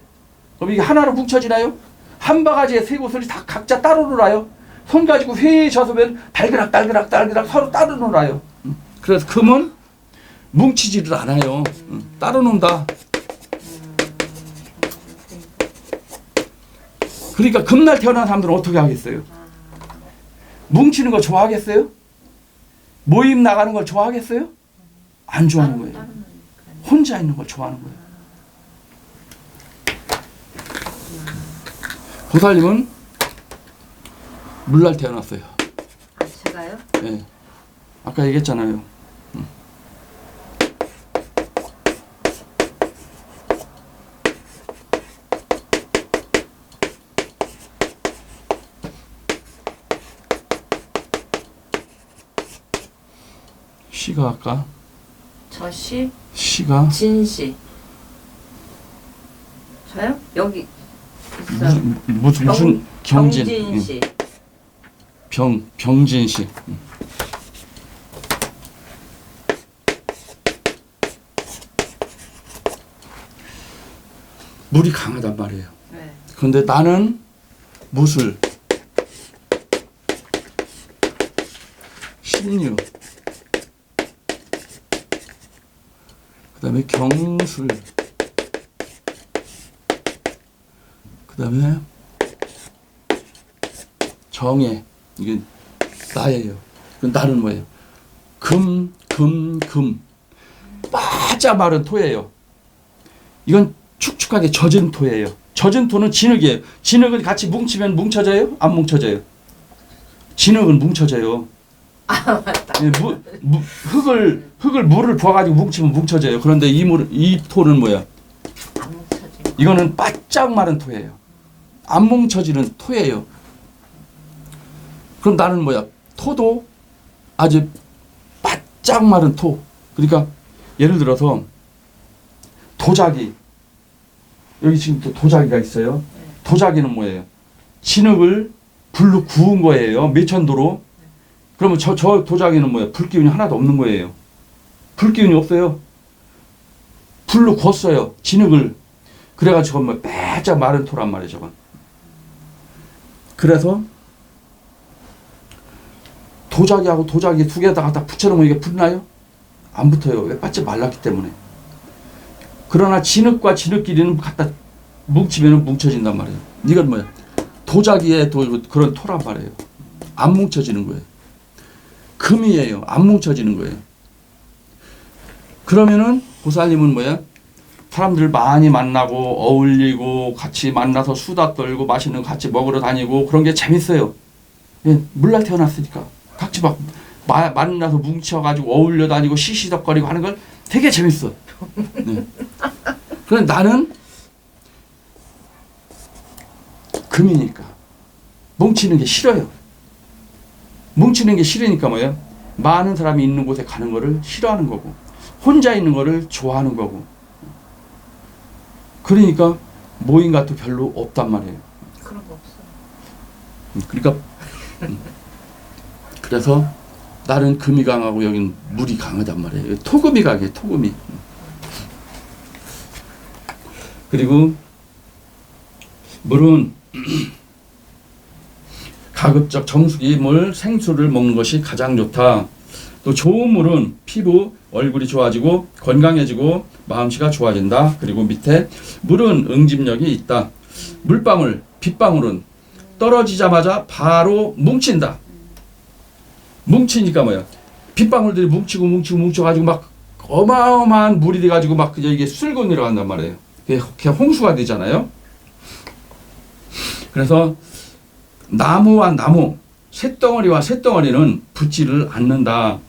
그럼 이게 하나로 뭉쳐지나요? 한 바가지의 쇠구슬이 다 각자 따로 놀아요. 손 가지고 휘 젖으면 달그락 서로 따로 놀아요. 그래서 금은 뭉치지를 않아요. 따로 논다. 그러니까 금날 태어난 사람들은 어떻게 하겠어요? 뭉치는 거 좋아하겠어요? 모임 나가는 걸 좋아하겠어요? 안 좋아하는 거예요. 혼자 있는 걸 좋아하는 거예요. 보살님은 물날 태어났어요. 아, 제가요? 네. 아까 얘기했잖아요. 시가 아까 시가 진시. 저요? 여기 무슨 경진? 경진씨. 병진씨. 물이 강하단 말이에요. 네. 그런데 나는 무술, 신유, 그다음에 경술, 그다음에 정예. 이게 나예요. 나는 뭐예요? 금. 바짝 마른 토예요. 이건 축축하게 젖은 토예요. 젖은 토는 진흙이에요. 진흙은 같이 뭉치면 뭉쳐져요? 안 뭉쳐져요? 진흙은 뭉쳐져요. 아 맞다. 예, 흙을 물을 부어가지고 뭉치면 뭉쳐져요. 그런데 이 토는 뭐야? 안 뭉쳐지는. 이거는 바짝 마른 토예요. 안 뭉쳐지는 토예요. 그럼 나는 뭐야? 토도 아주 바짝 마른 토. 그러니까 예를 들어서 도자기. 여기 지금 또 도자기가 있어요. 도자기는 뭐예요? 진흙을 불로 구운 거예요. 매천도로. 그러면 저 도자기는 뭐예요? 불기운이 하나도 없는 거예요. 불기운이 없어요. 불로 구웠어요. 진흙을. 그래가지고 뭐 바짝 마른 토란 말이에요. 저건. 그래서 도자기하고 도자기 두 개에다가 다 붙여놓으면 이게 붙나요? 안 붙어요. 왜? 바짝 말랐기 때문에. 그러나 진흙과 진흙끼리는 갖다 뭉치면 뭉쳐진단 말이에요. 이건 뭐야? 도자기에 그런 토란 말이에요. 안 뭉쳐지는 거예요. 금이에요. 안 뭉쳐지는 거예요. 그러면은 보살님은 뭐야? 사람들 많이 만나고 어울리고 같이 만나서 수다 떨고 맛있는 거 같이 먹으러 다니고 그런 게 재밌어요. 예, 물날 태어났으니까 같이 막 만나서 뭉쳐가지고 어울려 다니고 시시덕거리고 하는 걸 되게 재밌어. 네. 그런데 나는 금이니까 뭉치는 게 싫어요. 뭉치는 게 싫으니까 뭐예요? 많은 사람이 있는 곳에 가는 거를 싫어하는 거고 혼자 있는 거를 좋아하는 거고 그러니까 모임 같은 별로 없단 말이에요. 그런 거 없어. 그러니까 그래서 나는 금이 강하고 여긴 물이 강하단 말이에요. 토금이 강해. 토금이. 그리고 물은 가급적 정수기 물 생수를 먹는 것이 가장 좋다. 또 좋은 물은 피부, 얼굴이 좋아지고 건강해지고 마음씨가 좋아진다. 그리고 밑에 물은 응집력이 있다. 물방울, 빗방울은 떨어지자마자 바로 뭉친다. 뭉치니까 뭐야? 빗방울들이 뭉쳐가지고 막 어마어마한 물이 돼가지고 막 이게 쓸고 내려간단 말이에요. 그냥 홍수가 되잖아요. 그래서 나무와 나무, 쇳덩어리와 쇳덩어리는 붙지를 않는다.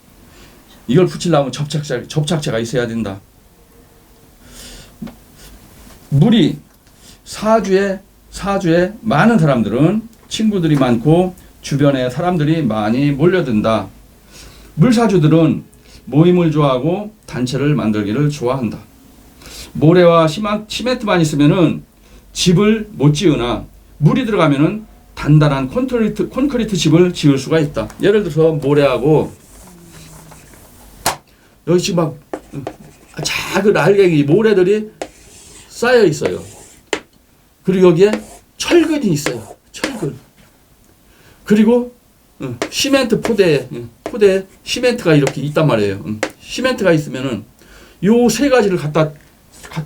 이걸 붙이려면 접착제가 있어야 된다. 물이 사주에 많은 사람들은 친구들이 많고 주변에 사람들이 많이 몰려든다. 물사주들은 모임을 좋아하고 단체를 만들기를 좋아한다. 모래와 시멘트만 있으면은 집을 못 지으나 물이 들어가면은 단단한 콘크리트 집을 지을 수가 있다. 예를 들어서 모래하고 여기 지금 막 작은 알갱이 모래들이 쌓여 있어요. 그리고 여기에 철근이 있어요. 철근. 그리고 시멘트 포대에 시멘트가 이렇게 있단 말이에요. 시멘트가 있으면은 요 세 가지를 갖다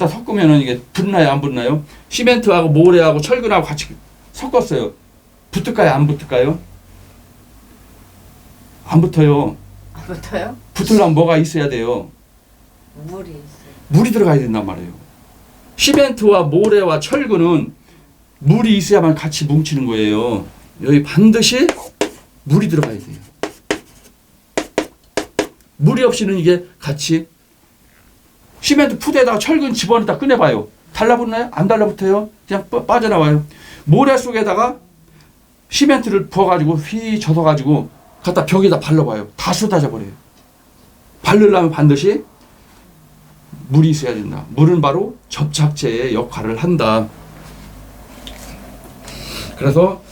섞으면은 이게 붙나요, 안 붙나요? 시멘트하고 모래하고 철근하고 같이 섞었어요. 붙을까요, 안 붙을까요? 안 붙어요. 안 붙어요? 붙으려면 뭐가 있어야 돼요? 물이 있어요. 물이 들어가야 된단 말이에요. 시멘트와 모래와 철근은 물이 있어야만 같이 뭉치는 거예요. 여기 반드시 물이 들어가야 돼요. 물이 없이는 이게 같이 시멘트 푸대에다가 철근 집어넣다 꺼내봐요. 달라붙나요? 안 달라붙어요. 그냥 빠져나와요. 모래 속에다가 시멘트를 부어가지고 휘 젖어가지고 갖다 벽에다 발라봐요. 다 쏟아져 버려요. 바르려면 반드시 물이 있어야 된다. 물은 바로 접착제의 역할을 한다. 그래서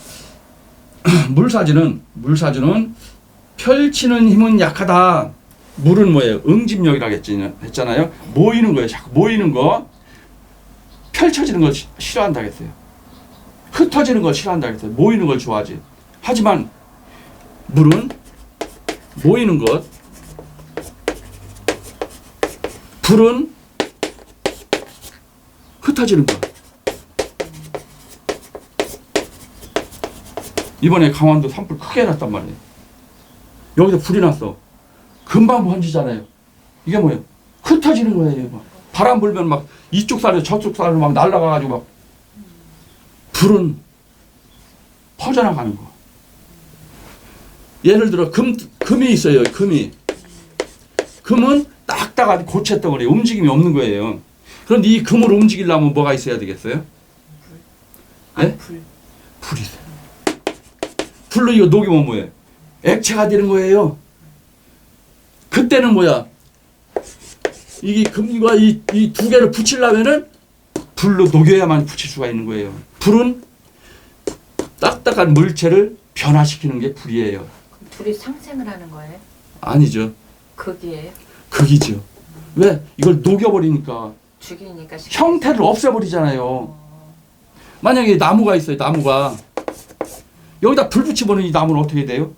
물사주는 펼치는 힘은 약하다. 물은 뭐예요? 응집력이라고 했잖아요. 모이는 거예요. 자꾸 모이는 거. 펼쳐지는 걸 싫어한다 했어요. 흩어지는 걸 싫어한다 했어요. 모이는 걸 좋아하지. 하지만 물은 모이는 것, 불은 흩어지는 것. 이번에 강원도 산불 크게 났단 말이에요. 여기서 불이 났어. 금방 번지잖아요. 이게 뭐예요? 흩어지는 거예요. 막. 바람 불면 막 이쪽 산에서 저쪽 산으로 막 날아가가지고 막 불은 퍼져나가는 거. 예를 들어 금이 있어요. 금은 딱딱한 고체 덩어리 움직임이 없는 거예요. 그런데 이 금을 움직이려면 뭐가 있어야 되겠어요? 네? 불이 있어요. 불로 이거 녹이면 뭐예요? 액체가 되는 거예요. 그때는 뭐야? 이게 금과 이 두 개를 붙이려면은 불로 녹여야만 붙일 수가 있는 거예요. 불은 딱딱한 물체를 변화시키는 게 불이에요. 불이 상생을 하는 거예요? 아니죠. 극이에요? 극이죠. 왜? 이걸 녹여버리니까 죽이니까 형태를 없애버리잖아요. 만약에 나무가 있어요. 나무가 여기다 불 붙이면 이 나무는 어떻게 돼요?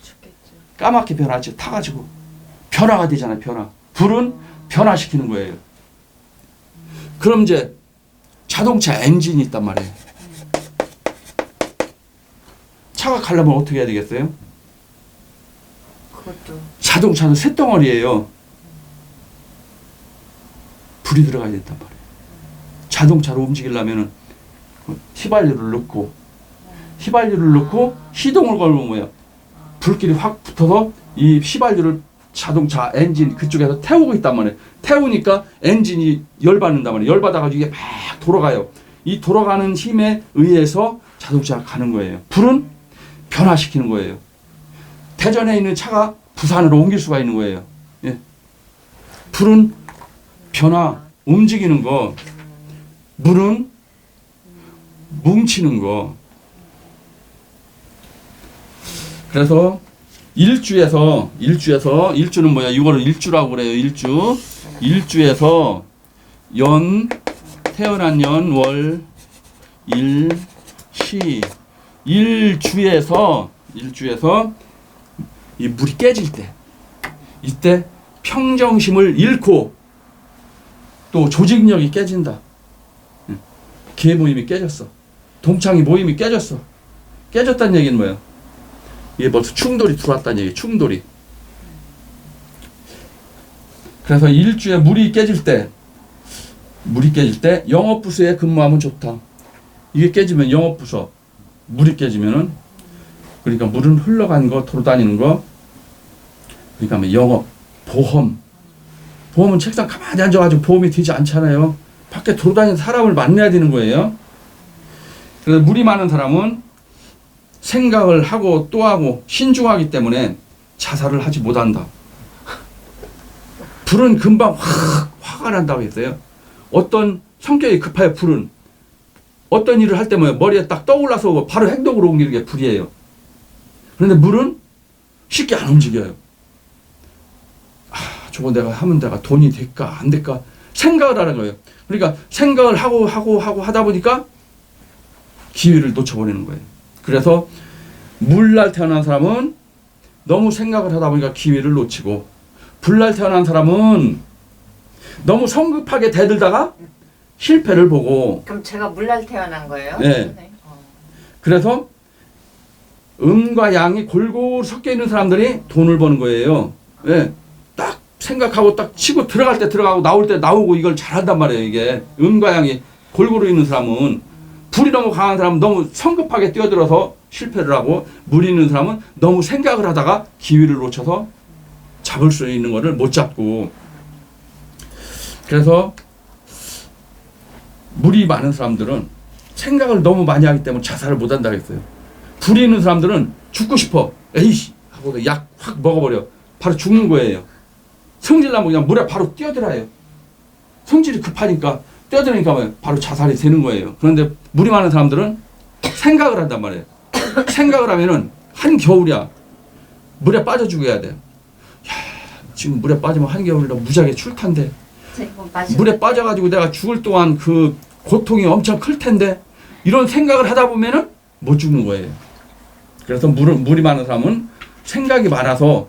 죽겠죠. 까맣게 변하죠. 타가지고 변화가 되잖아요. 변화. 불은 변화시키는 거예요. 그럼 이제 자동차 엔진이 있단 말이에요. 차가 가려면 어떻게 해야 되겠어요? 그것도 자동차는 쇳덩어리예요. 불이 들어가야 된단 말이에요. 자동차로 움직이려면 휘발유를 넣고 시동을 걸면 뭐야? 불길이 확 붙어서 이 휘발유를 자동차 엔진 그쪽에서 태우고 있단 말이에요. 태우니까 엔진이 열받는단 말이에요. 열받아가지고 이게 막 돌아가요. 이 돌아가는 힘에 의해서 자동차가 가는 거예요. 불은 변화시키는 거예요. 대전에 있는 차가 부산으로 옮길 수가 있는 거예요. 예. 불은 변화, 움직이는 거, 물은 뭉치는 거. 그래서 일주는 뭐야? 이거를 일주라고 그래요. 일주에서 태어난 연, 월, 일, 시. 일주에서 이 물이 깨질 때, 이때 평정심을 잃고 또 조직력이 깨진다. 개 모임이 깨졌어. 동창이 모임이 깨졌어. 깨졌다는 얘기는 뭐예요? 이게 벌써 충돌이 들어왔다는 얘기예요. 충돌이. 그래서 일주에 물이 깨질 때 영업부서에 근무하면 좋다. 이게 깨지면 영업부서, 물이 깨지면은, 그러니까 물은 흘러가는 거, 돌아다니는 거, 그러니까 뭐 영업, 보험은 책상 가만히 앉아가지고 보험이 되지 않잖아요. 밖에 돌아다니는 사람을 만나야 되는 거예요. 그래서 물이 많은 사람은 생각을 하고 또 하고 신중하기 때문에 자살을 하지 못한다. 불은 금방 화가 난다고 했어요. 어떤 성격이 급해요. 불은 어떤 일을 할 때 뭐예요? 머리에 딱 떠올라서 바로 행동으로 옮기는 게 불이에요. 그런데 물은 쉽게 안 움직여요. 저거 내가 하면 내가 돈이 될까 안 될까 생각을 하는 거예요. 그러니까 생각을 하고 하다 보니까 기회를 놓쳐버리는 거예요. 그래서 물날 태어난 사람은 너무 생각을 하다 보니까 기회를 놓치고, 불날 태어난 사람은 너무 성급하게 대들다가 실패를 보고. 그럼 제가 물날 태어난 거예요? 네. 그래서 음과 양이 골고루 섞여 있는 사람들이 돈을 버는 거예요. 네. 딱 생각하고 딱 치고 들어갈 때 들어가고 나올 때 나오고 이걸 잘한단 말이에요. 이게 음과 양이 골고루 있는 사람은, 불이 너무 강한 사람은 너무 성급하게 뛰어들어서 실패를 하고, 물이 있는 사람은 너무 생각을 하다가 기회를 놓쳐서 잡을 수 있는 거를 못 잡고. 그래서 물이 많은 사람들은 생각을 너무 많이 하기 때문에 자살을 못 한다고 했어요. 불이 있는 사람들은 죽고 싶어. 에이씨 하고 약 확 먹어버려. 바로 죽는 거예요. 성질나면 그냥 물에 바로 뛰어들어요. 성질이 급하니까 뛰어들으니까 바로 자살이 되는 거예요. 그런데 물이 많은 사람들은 생각을 한단 말이에요. 생각을 하면은 한겨울이야. 물에 빠져 죽어야 돼. 야, 지금 물에 빠지면 한겨울이라 무지하게 추울 텐데. 물에 빠져가지고 내가 죽을 동안 그 고통이 엄청 클 텐데. 이런 생각을 하다 보면은 못 죽는 거예요. 그래서 물이 많은 사람은 생각이 많아서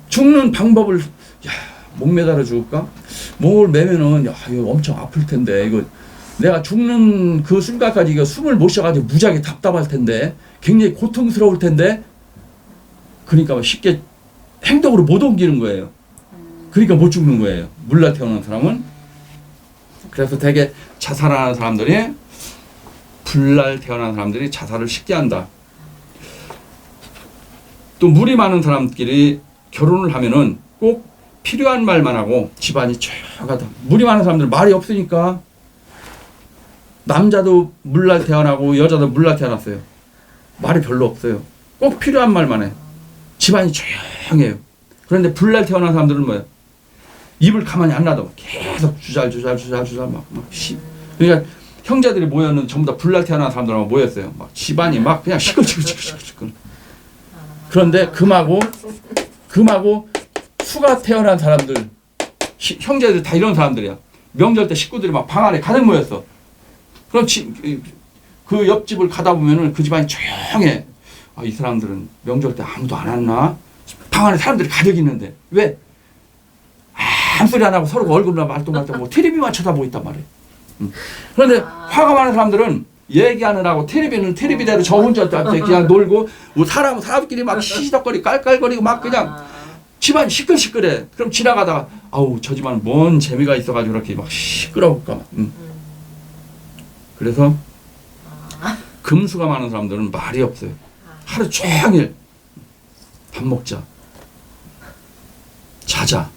죽는 방법을, 야, 목 매달아 죽을까? 목을 매면은, 야, 이거 엄청 아플 텐데, 이거 내가 죽는 그 순간까지 이거 숨을 못 쉬어가지고 무지하게 답답할 텐데, 굉장히 고통스러울 텐데, 그러니까 쉽게 행동으로 못 옮기는 거예요. 그러니까 못 죽는 거예요. 물날 태어난 사람은. 그래서 되게 자살하는 사람들이, 불날 태어난 사람들이 자살을 쉽게 한다. 또 물이 많은 사람끼리 결혼을 하면은 꼭 필요한 말만 하고 집안이 조용하다. 물이 많은 사람들 말이 없으니까 남자도 물날 태어나고 여자도 물날 태어났어요. 말이 별로 없어요. 꼭 필요한 말만 해. 집안이 조용해요. 그런데 불날 태어난 사람들은 뭐예요? 입을 가만히 안 놔둬. 계속 주잘주잘 막 그러니까 형제들이 모여는 전부 다 불날 태어난 사람들하고 모였어요. 막 집안이 막 그냥 시끌시끌. 그런데 금하고 수가 태어난 사람들, 형제들 다 이런 사람들이야. 명절 때 식구들이 막 방 안에 가득 모였어. 그럼 그 옆집을 가다 보면은 그 집안이 조용해. 아, 이 사람들은 명절 때 아무도 안 왔나? 방 안에 사람들이 가득 있는데 왜? 아무 소리 안 하고 서로 얼굴만 말도 말도 뭐 텔레비만 쳐다보고 있단 말이에요. 그런데 화가 많은 사람들은 얘기하느라고 텔레비는 텔레비대로 저 혼자 그냥 놀고 사람끼리 막 시시덕거리 깔깔거리고 막 그냥 집안이 시끌시끌해. 그럼 지나가다가 아우 저 집안은 뭔 재미가 있어가지고 이렇게 막 시끄러울까 막. 그래서 금수가 많은 사람들은 말이 없어요. 하루 종일 밥 먹자, 자자.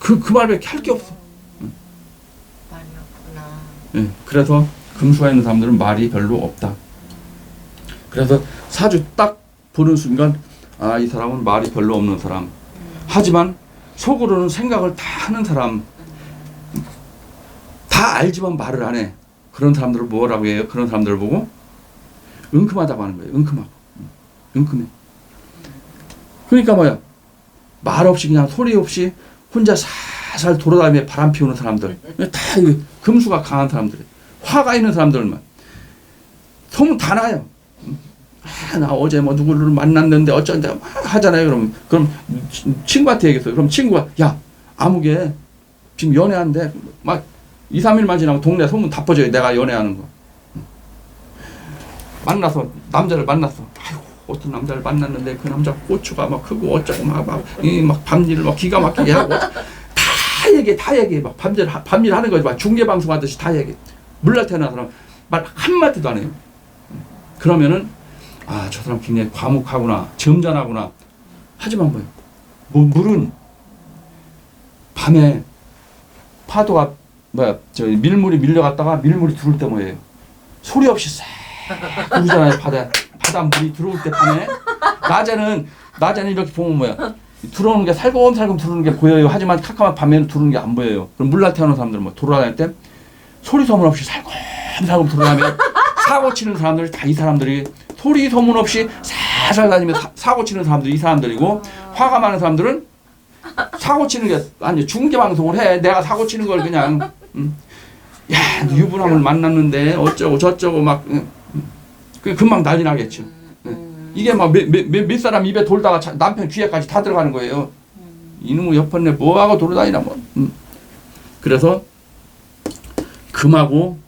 그 말밖에 할 게 없어. 말이 없구나. 예, 그래서 금수가 있는 사람들은 말이 별로 없다. 그래서 사주 딱 보는 순간 아, 이 사람은 말이 별로 없는 사람. 하지만 속으로는 생각을 다 하는 사람. 다 알지만 말을 안 해. 그런 사람들을 뭐라고 해요? 그런 사람들을 보고 은큼하다고 하는 거예요. 은큼해. 그러니까 뭐야? 말 없이 그냥 소리 없이 혼자 살살 돌아다니며 바람 피우는 사람들. 다 금수가 강한 사람들이에요. 화가 있는 사람들만. 소문 다 나요. 아, 나 어제 뭐 누구를 만났는데 어쩐데 막 하잖아요. 그럼 친구한테 얘기했어요. 그럼 친구가 야 아무개 지금 연애한대. 막 2, 3일만 지나면 동네 소문 다 퍼져요. 내가 연애하는 거. 남자를 만났어. 아이고 어떤 남자를 만났는데 그 남자 고추가 막 크고 어쩌고 막 밤일을 막 기가 막히게 하고 다 얘기해. 막 밤일 하는 거지. 막 중계방송 하듯이 다 얘기해. 물날 태어난 사람 말 한마디도 안 해요. 그러면은 아, 저 사람 굉장히 과묵하구나, 점잖하구나. 하지만 뭐예요? 물은 밤에 파도가 밀물이 밀려갔다가 밀물이 들어올 때 뭐예요? 소리 없이 싹 부르잖아요. 바다 물이 들어올 때 밤에 낮에는 이렇게 보면 뭐야? 들어오는 게 살금살금 들어오는 게 보여요. 하지만 캄캄한 밤에는 들어오는 게 안 보여요. 그럼 물날 태어난 사람들은 뭐 돌아다닐 때 소리 소문 없이 살금살금 들어가면 사고 치는 사람들 다 이 사람들이 소리 소문 없이 살살 다니면 사고 치는 사람들이 이 사람들이고 화가 많은 사람들은 사고 치는 게 아니 중계 방송을 해. 내가 사고 치는 걸 그냥 야 유부남을 만났는데 어쩌고 저쩌고 막 금방 난리 나겠죠. 이게 막 몇 사람 입에 돌다가 남편 귀에까지 다 들어가는 거예요. 이놈의 옆번에 뭐하고 돌아다니나 뭐. 그래서 금하고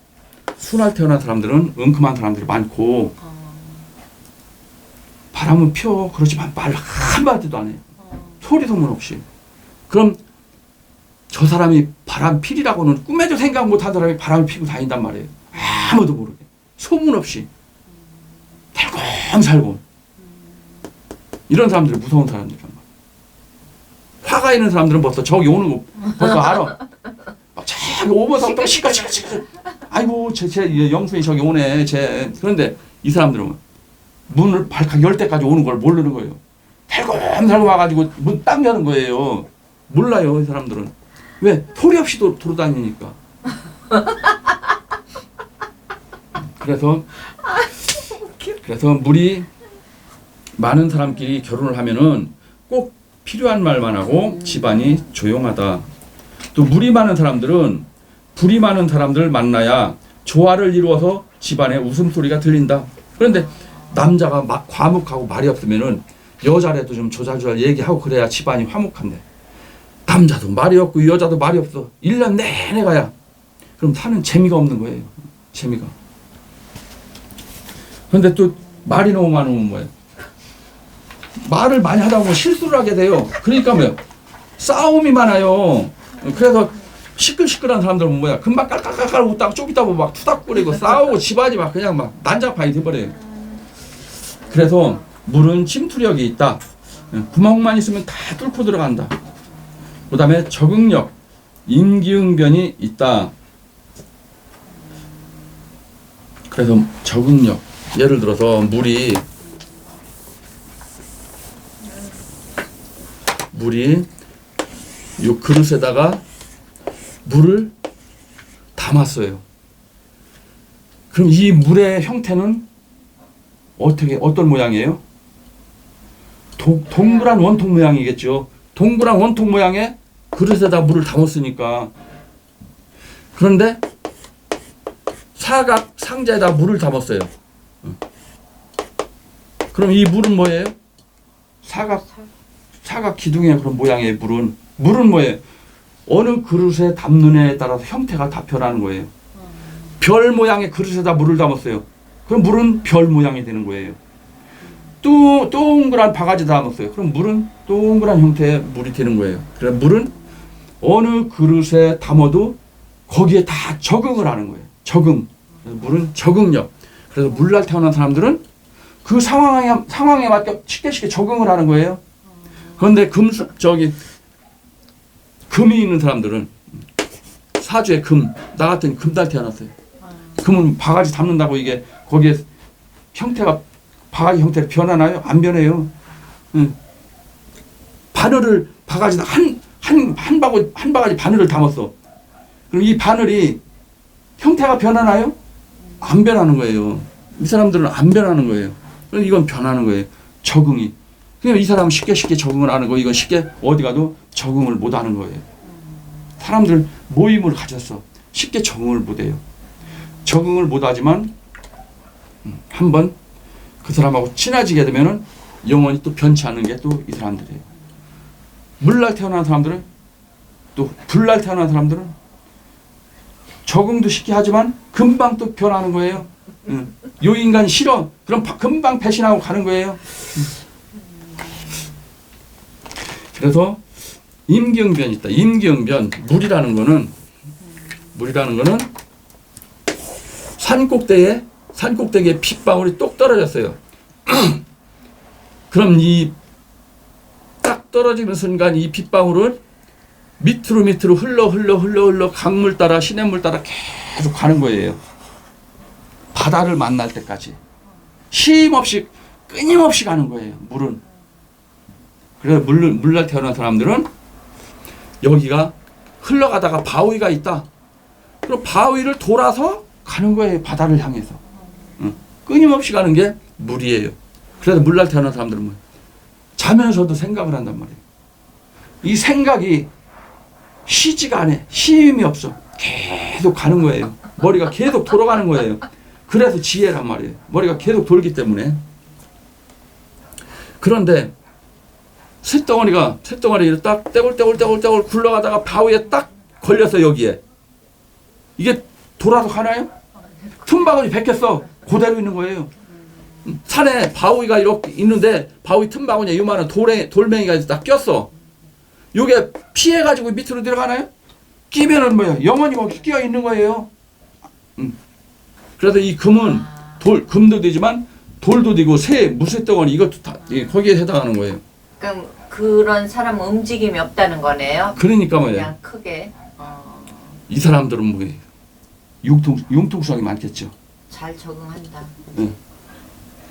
수날 태어난 사람들은 은큼한 사람들이 많고 바람은 펴. 그렇지만 말 한마디도 안 해요. 소리 소문 없이. 그럼 저 사람이 바람 필이라고는 꿈에도 생각 못한 사람이 바람을 피고 다닌단 말이에요. 아무도 모르게. 소문 없이. 살금살금. 이런 사람들이 무서운 사람들이란 말이에요. 화가 있는 사람들은 벌써 저기 오는 거 벌써 알아. 막 저기 오면서 또 시끌시끌. 아이고 제 영순이 저기 오네. 그런데 이 사람들은 문을 발칵 열 때까지 오는 걸 모르는 거예요. 살금살금 와가지고 문 딱 여는 거예요. 몰라요, 이 사람들은. 왜? 소리 없이 돌아다니니까. 그래서 물이 많은 사람끼리 결혼을 하면은 꼭 필요한 말만 하고 집안이 조용하다. 또 물이 많은 사람들은 불이 많은 사람들을 만나야 조화를 이루어서 집안에 웃음소리가 들린다. 그런데 남자가 막 과묵하고 말이 없으면은 여자라도 좀 조잘조잘 얘기하고 그래야 집안이 화목한데, 남자도 말이 없고 여자도 말이 없어 1년 내내 가야 그럼 사는 재미가 없는 거예요. 재미가. 그런데 또 말이 너무 많으면 뭐예요? 말을 많이 하다 보면 실수를 하게 돼요. 그러니까 뭐예요? 싸움이 많아요. 그래서 시끌시끌한 사람들은 뭐야? 금방 깔깔깔깔 웃다가 좀 있다 보면 막 투닥거리고 싸우고 집안이 막 그냥 막 난장판이 돼버려요. 그래서 물은 침투력이 있다. 구멍만 있으면 다 뚫고 들어간다. 그 다음에 적응력, 임기응변이 있다. 그래서 적응력, 예를 들어서 물이 이 그릇에다가 물을 담았어요. 그럼 이 물의 형태는 어떤 모양이에요? 동그란 원통 모양이겠죠. 동그란 원통 모양의 그릇에다 물을 담았으니까. 그런데 사각 상자에다 물을 담았어요. 그럼 이 물은 뭐예요? 사각 기둥의 그런 모양의 물은 뭐예요? 어느 그릇에 담느냐에 따라서 형태가 다 변하는 거예요. 별 모양의 그릇에다 물을 담았어요. 그럼 물은 별 모양이 되는 거예요. 또 동그란 바가지 담았어요. 그럼 물은 동그란 형태의 물이 되는 거예요. 그래서 물은 어느 그릇에 담아도 거기에 다 적응을 하는 거예요. 적응. 물은 적응력. 그래서 물날 태어난 사람들은 그 상황에 맞게 쉽게 적응을 하는 거예요. 그런데 금이 있는 사람들은 사주에 나 같은 금달 태어났어요. 금은 바가지 담는다고 이게 거기에 형태가 바가지 형태로 변하나요? 안 변해요. 바늘을 바가지다 한 바가지 바늘을 담았어. 그럼 이 바늘이 형태가 변하나요? 안 변하는 거예요. 이 사람들은 안 변하는 거예요. 그럼 이건 변하는 거예요. 적응이. 그냥 이 사람은 쉽게 적응을 하는 거, 이건 쉽게 어디 가도 적응을 못 하는 거예요. 사람들 모임을 가졌어. 쉽게 적응을 못 해요. 적응을 못 하지만 한번 그 사람하고 친해지게 되면은 영원히 또 변치 않는 게 또 이 사람들이에요. 물날 태어난 사람들은, 또 불날 태어난 사람들은 적응도 쉽게 하지만 금방 또 변하는 거예요. 요 인간 싫어. 그럼 금방 배신하고 가는 거예요. 그래서 임기응변이 있다. 임기응변. 물이라는 거는 산꼭대기에 핏방울이 똑 떨어졌어요. 그럼 이 딱 떨어지는 순간 이 핏방울은 밑으로 흘러 강물 따라 시냇물 따라 계속 가는 거예요. 바다를 만날 때까지 끊임없이 가는 거예요. 물은. 그래서 물날 태어난 사람들은 여기가 흘러가다가 바위가 있다. 그럼 바위를 돌아서 가는 거예요. 바다를 향해서. 끊임없이 가는 게 물이에요. 그래서 물날 태어난 사람들은 뭐예요? 자면서도 생각을 한단 말이에요. 이 생각이 쉬지가 않아. 쉼이 없어. 계속 가는 거예요. 머리가 계속 돌아가는 거예요. 그래서 지혜란 말이에요. 머리가 계속 돌기 때문에. 그런데 쇳덩어리가 딱 떼굴 굴러가다가 바위에 딱 걸려서 여기에 이게 돌아서 가나요? 틈바구니 베꼈어. 그대로 있는 거예요. 산에 바위가 이렇게 있는데 바위 틈바구니에 요만한 돌멩이가 딱 꼈어. 요게 피해가지고 밑으로 들어가나요? 끼면은 뭐야? 영원히 거기 끼어 있는 거예요. 그래서 이 금은 금도 되지만 돌도 되고 무쇠덩어리 이것도 다 거기에 해당하는 거예요. 그럼 그런 사람 움직임이 없다는 거네요. 그러니까 뭐예요? 그냥 크게. 이 사람들은 뭐예요? 융통성이 많겠죠. 잘 적응한다. 네.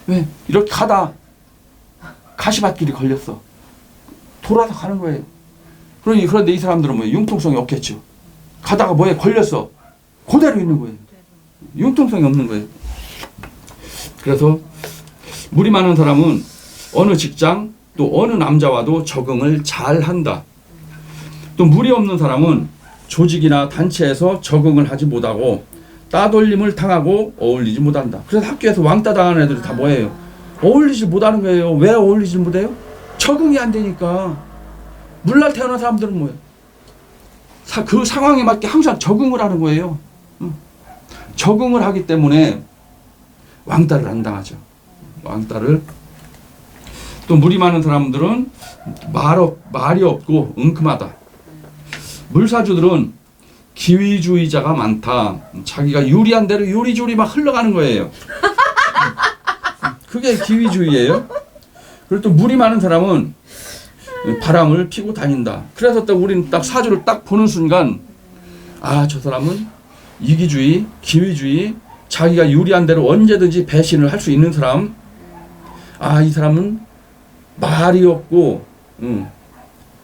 왜? 이렇게 가다 가시밭길이 걸렸어. 돌아서 가는 거예요. 그런데 이 사람들은 뭐예요? 융통성이 없겠죠. 가다가 뭐에 걸렸어. 그대로 있는 거예요. 융통성이 없는 거예요. 그래서 물이 많은 사람은 어느 직장 또 어느 남자와도 적응을 잘 한다. 또 물이 없는 사람은 조직이나 단체에서 적응을 하지 못하고 따돌림을 당하고 어울리지 못한다. 그래서 학교에서 왕따 당하는 애들이 다 뭐예요? 어울리지 못하는 거예요. 왜 어울리지 못해요? 적응이 안 되니까. 물날 태어난 사람들은 뭐예요? 그 상황에 맞게 항상 적응을 하는 거예요. 적응을 하기 때문에 왕따를 안 당하죠. 왕따를. 또 물이 많은 사람들은 말이 없고 웅큼하다. 물사주들은 기위주의자가 많다. 자기가 유리한 대로 요리조리 막 흘러가는 거예요. 그게 기위주의예요. 그리고 또 물이 많은 사람은 바람을 피고 다닌다. 그래서 딱 우리는 딱 사주를 딱 보는 순간 아, 저 사람은 이기주의, 기위주의, 자기가 유리한 대로 언제든지 배신을 할 수 있는 사람. 아, 이 사람은 말이 없고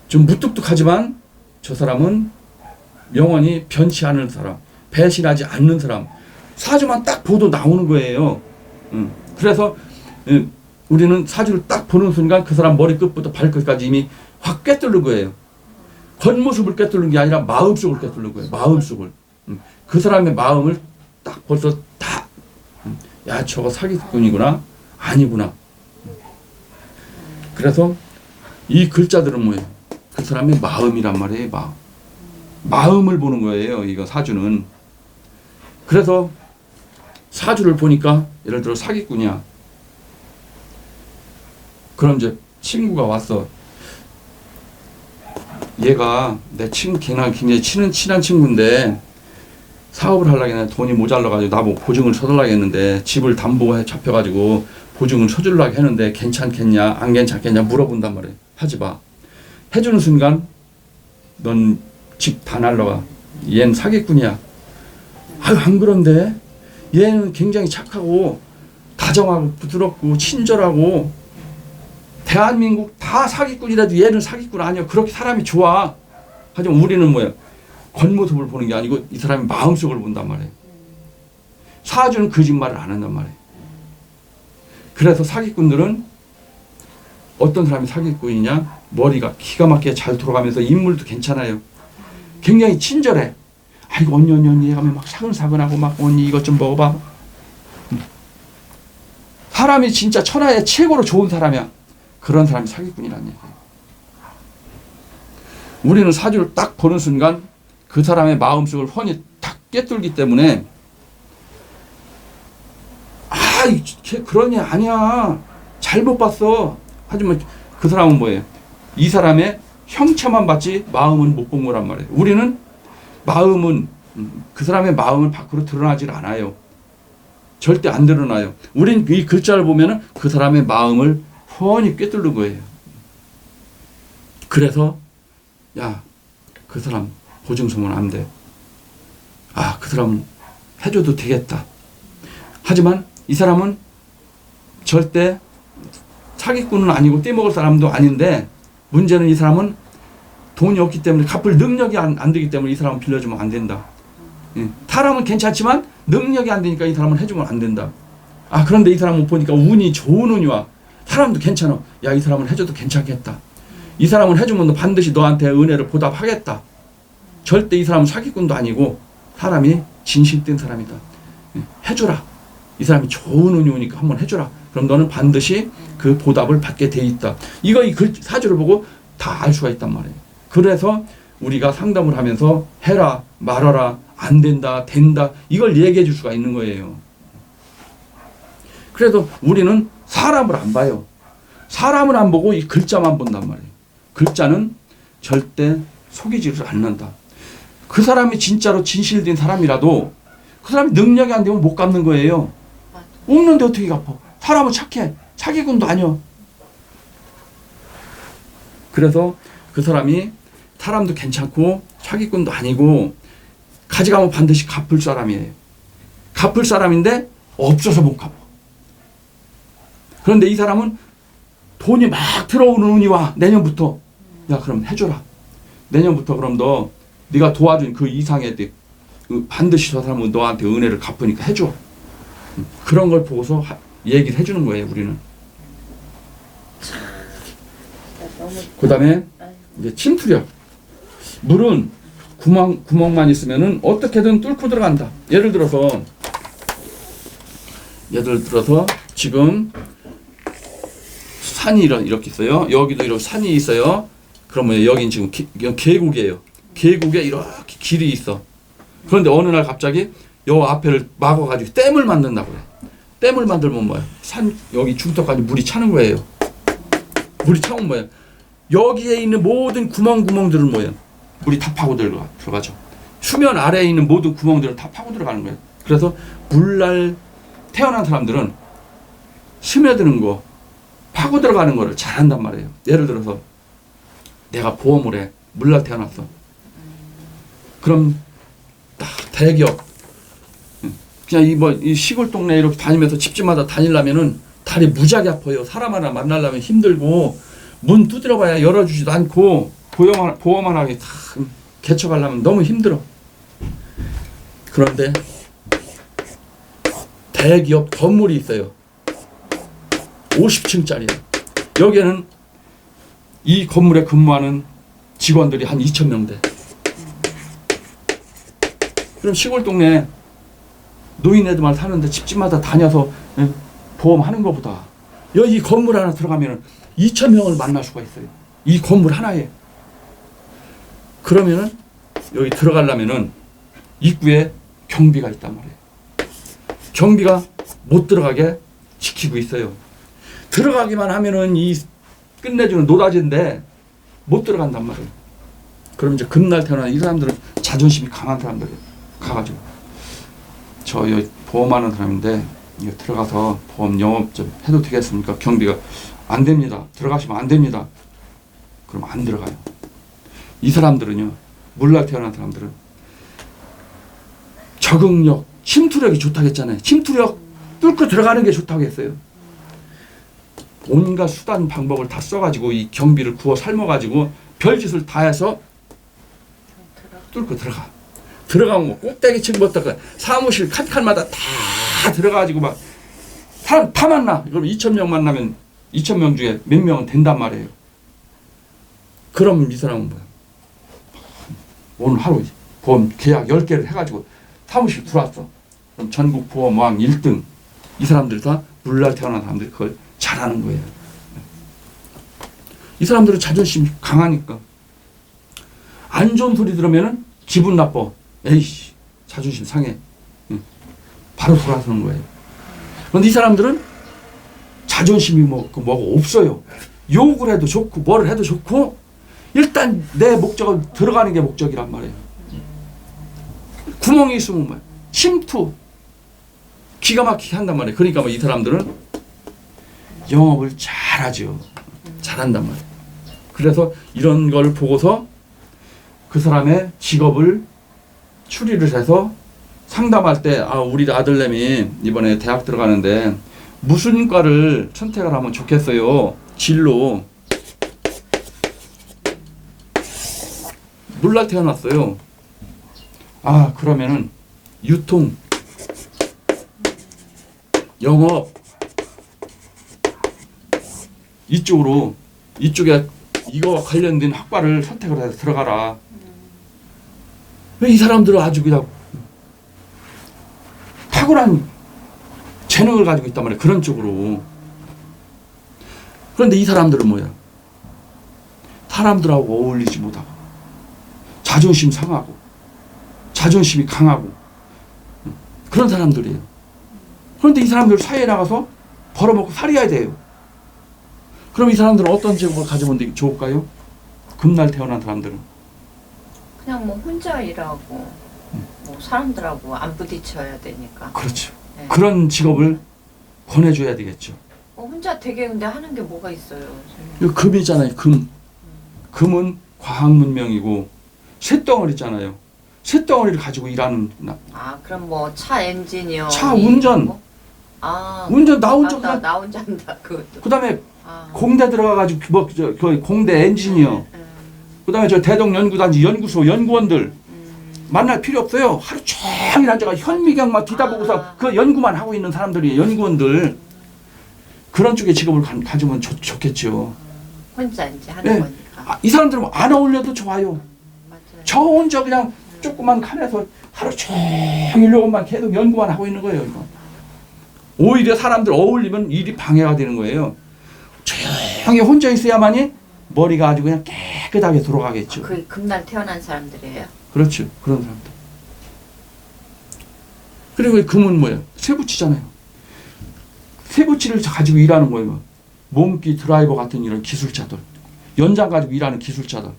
좀 무뚝뚝하지만 저 사람은 영원히 변치 않을 사람, 배신하지 않는 사람. 사주만 딱 보도 나오는 거예요. 그래서 우리는 사주를 딱 보는 순간 그 사람 머리끝부터 발끝까지 이미 확 꿰뚫는 거예요. 겉모습을 꿰뚫는 게 아니라 마음속을 꿰뚫는 거예요. 마음속을. 그 사람의 마음을 딱 벌써 다, 야, 저거 사기꾼이구나, 아니구나. 그래서 이 글자들은 뭐예요? 그 사람의 마음이란 말이에요. 마음을 보는 거예요. 이거 사주는. 그래서 사주를 보니까 예를 들어 사기꾼이야. 그럼 이제 친구가 왔어. 얘가 내 친구, 굉장히 친한 친구인데 사업을 하려고 했는데 돈이 모자라가지고 나보고 보증을 서달라고 했는데 집을 담보에 잡혀가지고 보증을 서주려고 했는데 괜찮겠냐 안 괜찮겠냐 물어본단 말이에요. 하지 마. 해주는 순간 넌 집 다 날라가. 얘는 사기꾼이야. 아유, 안 그런데 얘는 굉장히 착하고 다정하고 부드럽고 친절하고 대한민국 다 사기꾼이라도 얘는 사기꾼 아니야. 그렇게 사람이 좋아. 하지만 우리는 뭐야? 겉모습을 보는 게 아니고 이 사람의 마음속을 본단 말이에요. 사주는 거짓말을 안 한단 말이에요. 그래서 사기꾼들은 어떤 사람이 사기꾼이냐? 머리가 기가 막히게 잘 돌아가면서 인물도 괜찮아요. 굉장히 친절해. 아이고 언니 하면 막 사근사근하고 막 언니 이것 좀 먹어봐. 사람이 진짜 천하에 최고로 좋은 사람이야. 그런 사람이 사기꾼이라는 얘기예요. 우리는 사주를 딱 보는 순간 그 사람의 마음속을 훤히 딱 꿰뚫기 때문에 걔 그런 애 아니야. 잘못 봤어. 하지만 그 사람은 뭐예요? 이 사람의 형체만 봤지 마음은 못 본 거란 말이에요. 우리는 마음은 그 사람의 마음은 밖으로 드러나질 않아요. 절대 안 드러나요. 우린 이 글자를 보면은 그 사람의 마음을 훤히 꿰뚫는 거예요. 그래서 야, 그 사람 보증 서면 안 돼. 아, 그 사람 해줘도 되겠다. 하지만 이 사람은 절대 사기꾼은 아니고 떼먹을 사람도 아닌데 문제는 이 사람은 돈이 없기 때문에 갚을 능력이 안 되기 때문에 이 사람은 빌려주면 안 된다. 사람은 괜찮지만 능력이 안 되니까 이 사람은 해주면 안 된다. 아, 그런데 이 사람은 보니까 운이 좋은 운이 와. 사람도 괜찮아. 야, 이 사람은 해줘도 괜찮겠다. 이 사람은 해주면 반드시 너한테 은혜를 보답하겠다. 절대 이 사람은 사기꾼도 아니고 사람이 진실된 사람이다. 해줘라. 이 사람이 좋은 운이 오니까 한번 해줘라. 그럼 너는 반드시 그 보답을 받게 돼 있다. 이거 이 사주를 보고 다 알 수가 있단 말이에요. 그래서 우리가 상담을 하면서 해라, 말아라, 안 된다, 된다, 이걸 얘기해 줄 수가 있는 거예요. 그래서 우리는 사람을 안 봐요. 사람을 안 보고 이 글자만 본단 말이에요. 글자는 절대 속이지를 않는다. 그 사람이 진짜로 진실된 사람이라도 그 사람이 능력이 안 되면 못 갚는 거예요. 없는데 어떻게 갚아? 사람은 착해. 사기꾼도 아니야. 그래서 그 사람이 사람도 괜찮고 사기꾼도 아니고 가져가면 반드시 갚을 사람이에요. 갚을 사람인데 없어서 못 갚아. 그런데 이 사람은 돈이 막 들어오는 운이 와. 내년부터. 야, 그럼 해줘라. 내년부터 그럼 네가 도와준 그 이상의 반드시 저 사람은 너한테 은혜를 갚으니까 해줘. 그런 걸 보고서 얘기를 해주는 거예요. 우리는. 너무 그 다음에 이제 침투력. 물은 구멍만 있으면은 어떻게든 뚫고 들어간다. 예를 들어서 지금 산이 이렇게 있어요. 여기도 이렇게 산이 있어요. 그러면 여긴 지금 계곡이에요. 계곡에 이렇게 길이 있어. 그런데 어느 날 갑자기 요 앞에를 막아가지고 댐을 만든다고 그래. 댐을 만들면 뭐야? 산 여기 중턱까지 물이 차는 거예요. 물이 차면 뭐야? 여기에 있는 모든 구멍들은 뭐예요? 물이 다 파고 들어가죠. 수면 아래에 있는 모든 구멍들은 다 파고 들어가는 거예요. 그래서 물날 태어난 사람들은 스며드는 거, 파고 들어가는 거를 잘한단 말이에요. 예를 들어서 내가 보험을 해. 물날 태어났어. 그럼 딱 대기업 그냥 이 시골 동네 이렇게 다니면서 집집마다 다니려면은 다리 무지하게 아파요. 사람 하나 만나려면 힘들고 문 두드려봐야 열어주지도 않고 보험 하나 다 개척하려면 너무 힘들어. 그런데 대기업 건물이 있어요. 50층짜리예요. 여기에는 이 건물에 근무하는 직원들이 한 2,000명 돼. 그럼 시골 동네 노인네들만 사는데 집집마다 다녀서 보험하는 것보다 여기 건물 하나 들어가면 2,000명을 만날 수가 있어요. 이 건물 하나에. 그러면은 여기 들어가려면은 입구에 경비가 있단 말이에요. 경비가 못 들어가게 지키고 있어요. 들어가기만 하면은 이 끝내주는 노다지인데 못 들어간단 말이에요. 그럼 이제 금날 태어난 이 사람들은 자존심이 강한 사람들이에요. 가가지고 저 여기 보험하는 사람인데 이거 들어가서 보험 영업 좀 해도 되겠습니까? 경비가 안 됩니다. 들어가시면 안 됩니다. 그럼 안 들어가요. 이 사람들은요, 물날 태어난 사람들은 적응력, 침투력이 좋다고 했잖아요. 침투력 뚫고 들어가는 게 좋다고 했어요. 온갖 수단 방법을 다 써가지고 이 경비를 구워 삶아가지고 별짓을 다 해서 뚫고 들어가. 들어가면 뭐 꼭대기층부터 사무실 칸칸마다 다 들어가가지고 막 사람 다 만나. 그럼 2,000명 만나면 2,000명 중에 몇 명은 된단 말이에요. 그럼 이 사람은 뭐야? 오늘 하루 보험 계약 10개를 해가지고 사무실 들어왔어. 그럼 전국 보험왕 1등. 이 사람들 다 물날 태어난 사람들이 그걸 잘하는 거예요. 이 사람들은 자존심이 강하니까. 안 좋은 소리 들으면은 기분 나빠. 에이씨, 자존심 상해. 바로 돌아서는 거예요. 그런데 이 사람들은 자존심이 뭐가 없어요. 욕을 해도 좋고 뭐를 해도 좋고 일단 내 목적은 들어가는 게 목적이란 말이에요. 구멍이 있으면 뭐야? 침투. 기가 막히게 한단 말이에요. 그러니까 뭐 이 사람들은 영업을 잘하죠. 잘한단 말이에요. 그래서 이런 걸 보고서 그 사람의 직업을 추리를 해서 상담할 때 우리 아들내미 이번에 대학 들어가는데 무슨 과를 선택을 하면 좋겠어요. 진로. 물날 태어났어요. 그러면은 유통, 영업 이쪽에 이거와 관련된 학과를 선택을 해서 들어가라. 왜 이 사람들은 아주 그냥 탁월한 재능을 가지고 있단 말이에요. 그런 쪽으로. 그런데 이 사람들은 뭐야? 사람들하고 어울리지 못하고 자존심 상하고 자존심이 강하고 그런 사람들이에요. 그런데 이 사람들 사회에 나가서 벌어먹고 살아야 돼요. 그럼 이 사람들은 어떤 직업을 가지면 좋을까요? 금날 태어난 사람들은 그냥 뭐 혼자 일하고 뭐 사람들하고 안 부딪혀야 되니까. 그렇죠. 네. 그런 직업을 권해줘야 되겠죠. 혼자 되게 근데 하는 게 뭐가 있어요? 이거 금이잖아요. 금은 과학 문명이고 쇳덩어리잖아요. 쇳덩어리를 가지고 일하는 그럼 뭐 차 엔지니어, 차 운전, 뭐? 운전 나 운전 나 혼자 한다 그것도. 그다음에 공대 들어가가지고 그 공대 엔지니어. 그다음에 저 대동연구단지 연구소 연구원들 만날 필요 없어요. 하루 종일 앉아가 현미경만 뒤다보고서 그 연구만 하고 있는 사람들이 연구원들. 그런 쪽의 직업을 가지면 좋겠죠. 혼자 이제 하는 네. 거니까. 이 사람들은 안 어울려도 좋아요. 맞아요. 저 혼자 그냥 조그만 칸에서 하루 종일 요것만 계속 연구만 하고 있는 거예요. 이거. 오히려 사람들 어울리면 일이 방해가 되는 거예요. 조용히 혼자 있어야만이 머리가 아주 그냥 깨끗하게 돌아가겠죠. 그 금날 태어난 사람들이에요. 그렇죠. 그런 사람들. 그리고 이 금은 뭐예요? 쇠붙이잖아요. 쇠붙이를 가지고 일하는 거예요. 몸기 드라이버 같은 이런 기술자들. 연장 가지고 일하는 기술자들.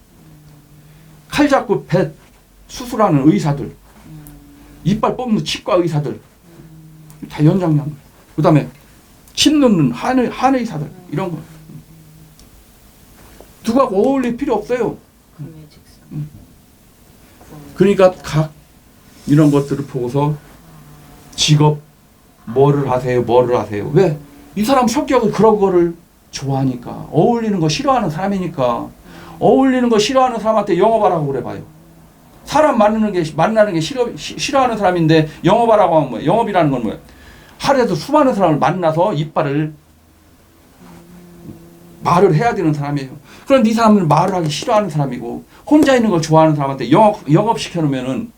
칼 잡고 배 수술하는 의사들. 이빨 뽑는 치과 의사들. 다 연장량. 그 다음에 침 넣는 한의사들. 이런 거. 누가 어울릴 필요 없어요. 금의 직성. 그러니까 각 이런 것들을 보고서 직업 뭐를 하세요. 왜? 이 사람 성격은 그런 거를 좋아하니까. 어울리는 거 싫어하는 사람이니까. 어울리는 거 싫어하는 사람한테 영업하라고 그래 봐요. 사람 만나는 게 싫어하는 사람인데 영업하라고 하면 뭐예요? 영업이라는 건 뭐예요? 하루에도 수많은 사람을 만나서 이빨을 말을 해야 되는 사람이에요. 그런데 이 사람은 말을 하기 싫어하는 사람이고 혼자 있는 걸 좋아하는 사람한테 영업시켜 놓으면은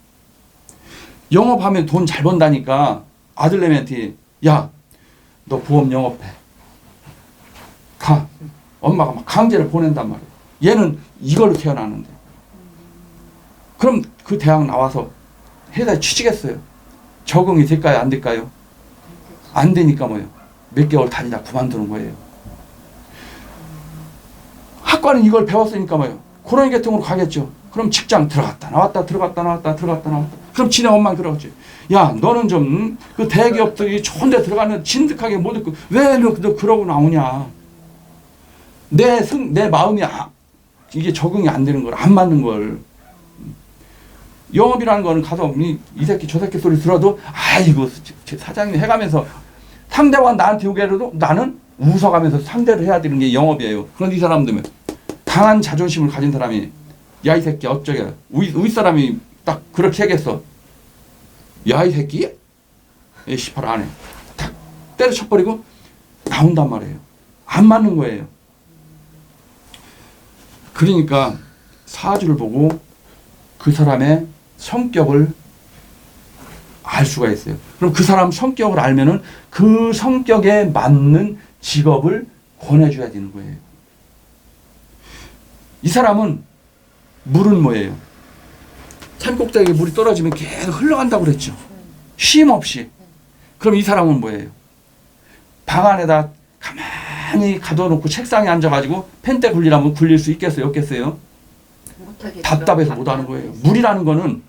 영업하면 돈 잘 번다니까 아들내미한테 야, 너 보험 영업해. 가. 엄마가 막 강제로 보낸단 말이에요. 얘는 이걸로 태어나는데. 그럼 그 대학 나와서 회사에 취직했어요. 적응이 될까요? 안 될까요? 안 되니까 뭐예요? 몇 개월 다니다 그만두는 거예요. 학과는 이걸 배웠으니까 뭐예요? 그런 계통으로 가겠죠. 그럼 직장 들어갔다 나왔다. 그럼 지네 엄마는 그러겠지. 야, 너는 좀 그 대기업들이 좋은 데 들어가는 진득하게 못 듣고 왜 너 그러고 나오냐. 내 마음이 이게 적응이 안 되는 걸, 안 맞는 걸. 영업이라는 거는 가서 이 새끼 저 새끼 소리 들어도 아이고 사장님 해가면서 상대와 나한테 오게라도 나는 웃어가면서 상대를 해야 되는 게 영업이에요. 그런데 이 사람들은 강한 자존심을 가진 사람이 야 이 새끼 어쩌게 우리 사람이 딱 그렇게 하겠어. 야 이 새끼 씨발 안 해. 탁 때려쳐버리고 나온단 말이에요. 안 맞는 거예요. 그러니까 사주를 보고 그 사람의 성격을 알 수가 있어요. 그럼 그 사람 성격을 알면은 그 성격에 맞는 직업을 권해줘야 되는 거예요. 이 사람은 물은 뭐예요? 산꼭대기에 물이 떨어지면 계속 흘러간다고 그랬죠. 쉼 없이. 그럼 이 사람은 뭐예요? 방 안에다 가만히 가둬놓고 책상에 앉아가지고 펜대 굴리라면 굴릴 수 있겠어요? 없겠어요? 답답해서 못하는 거예요. 물이라는 거는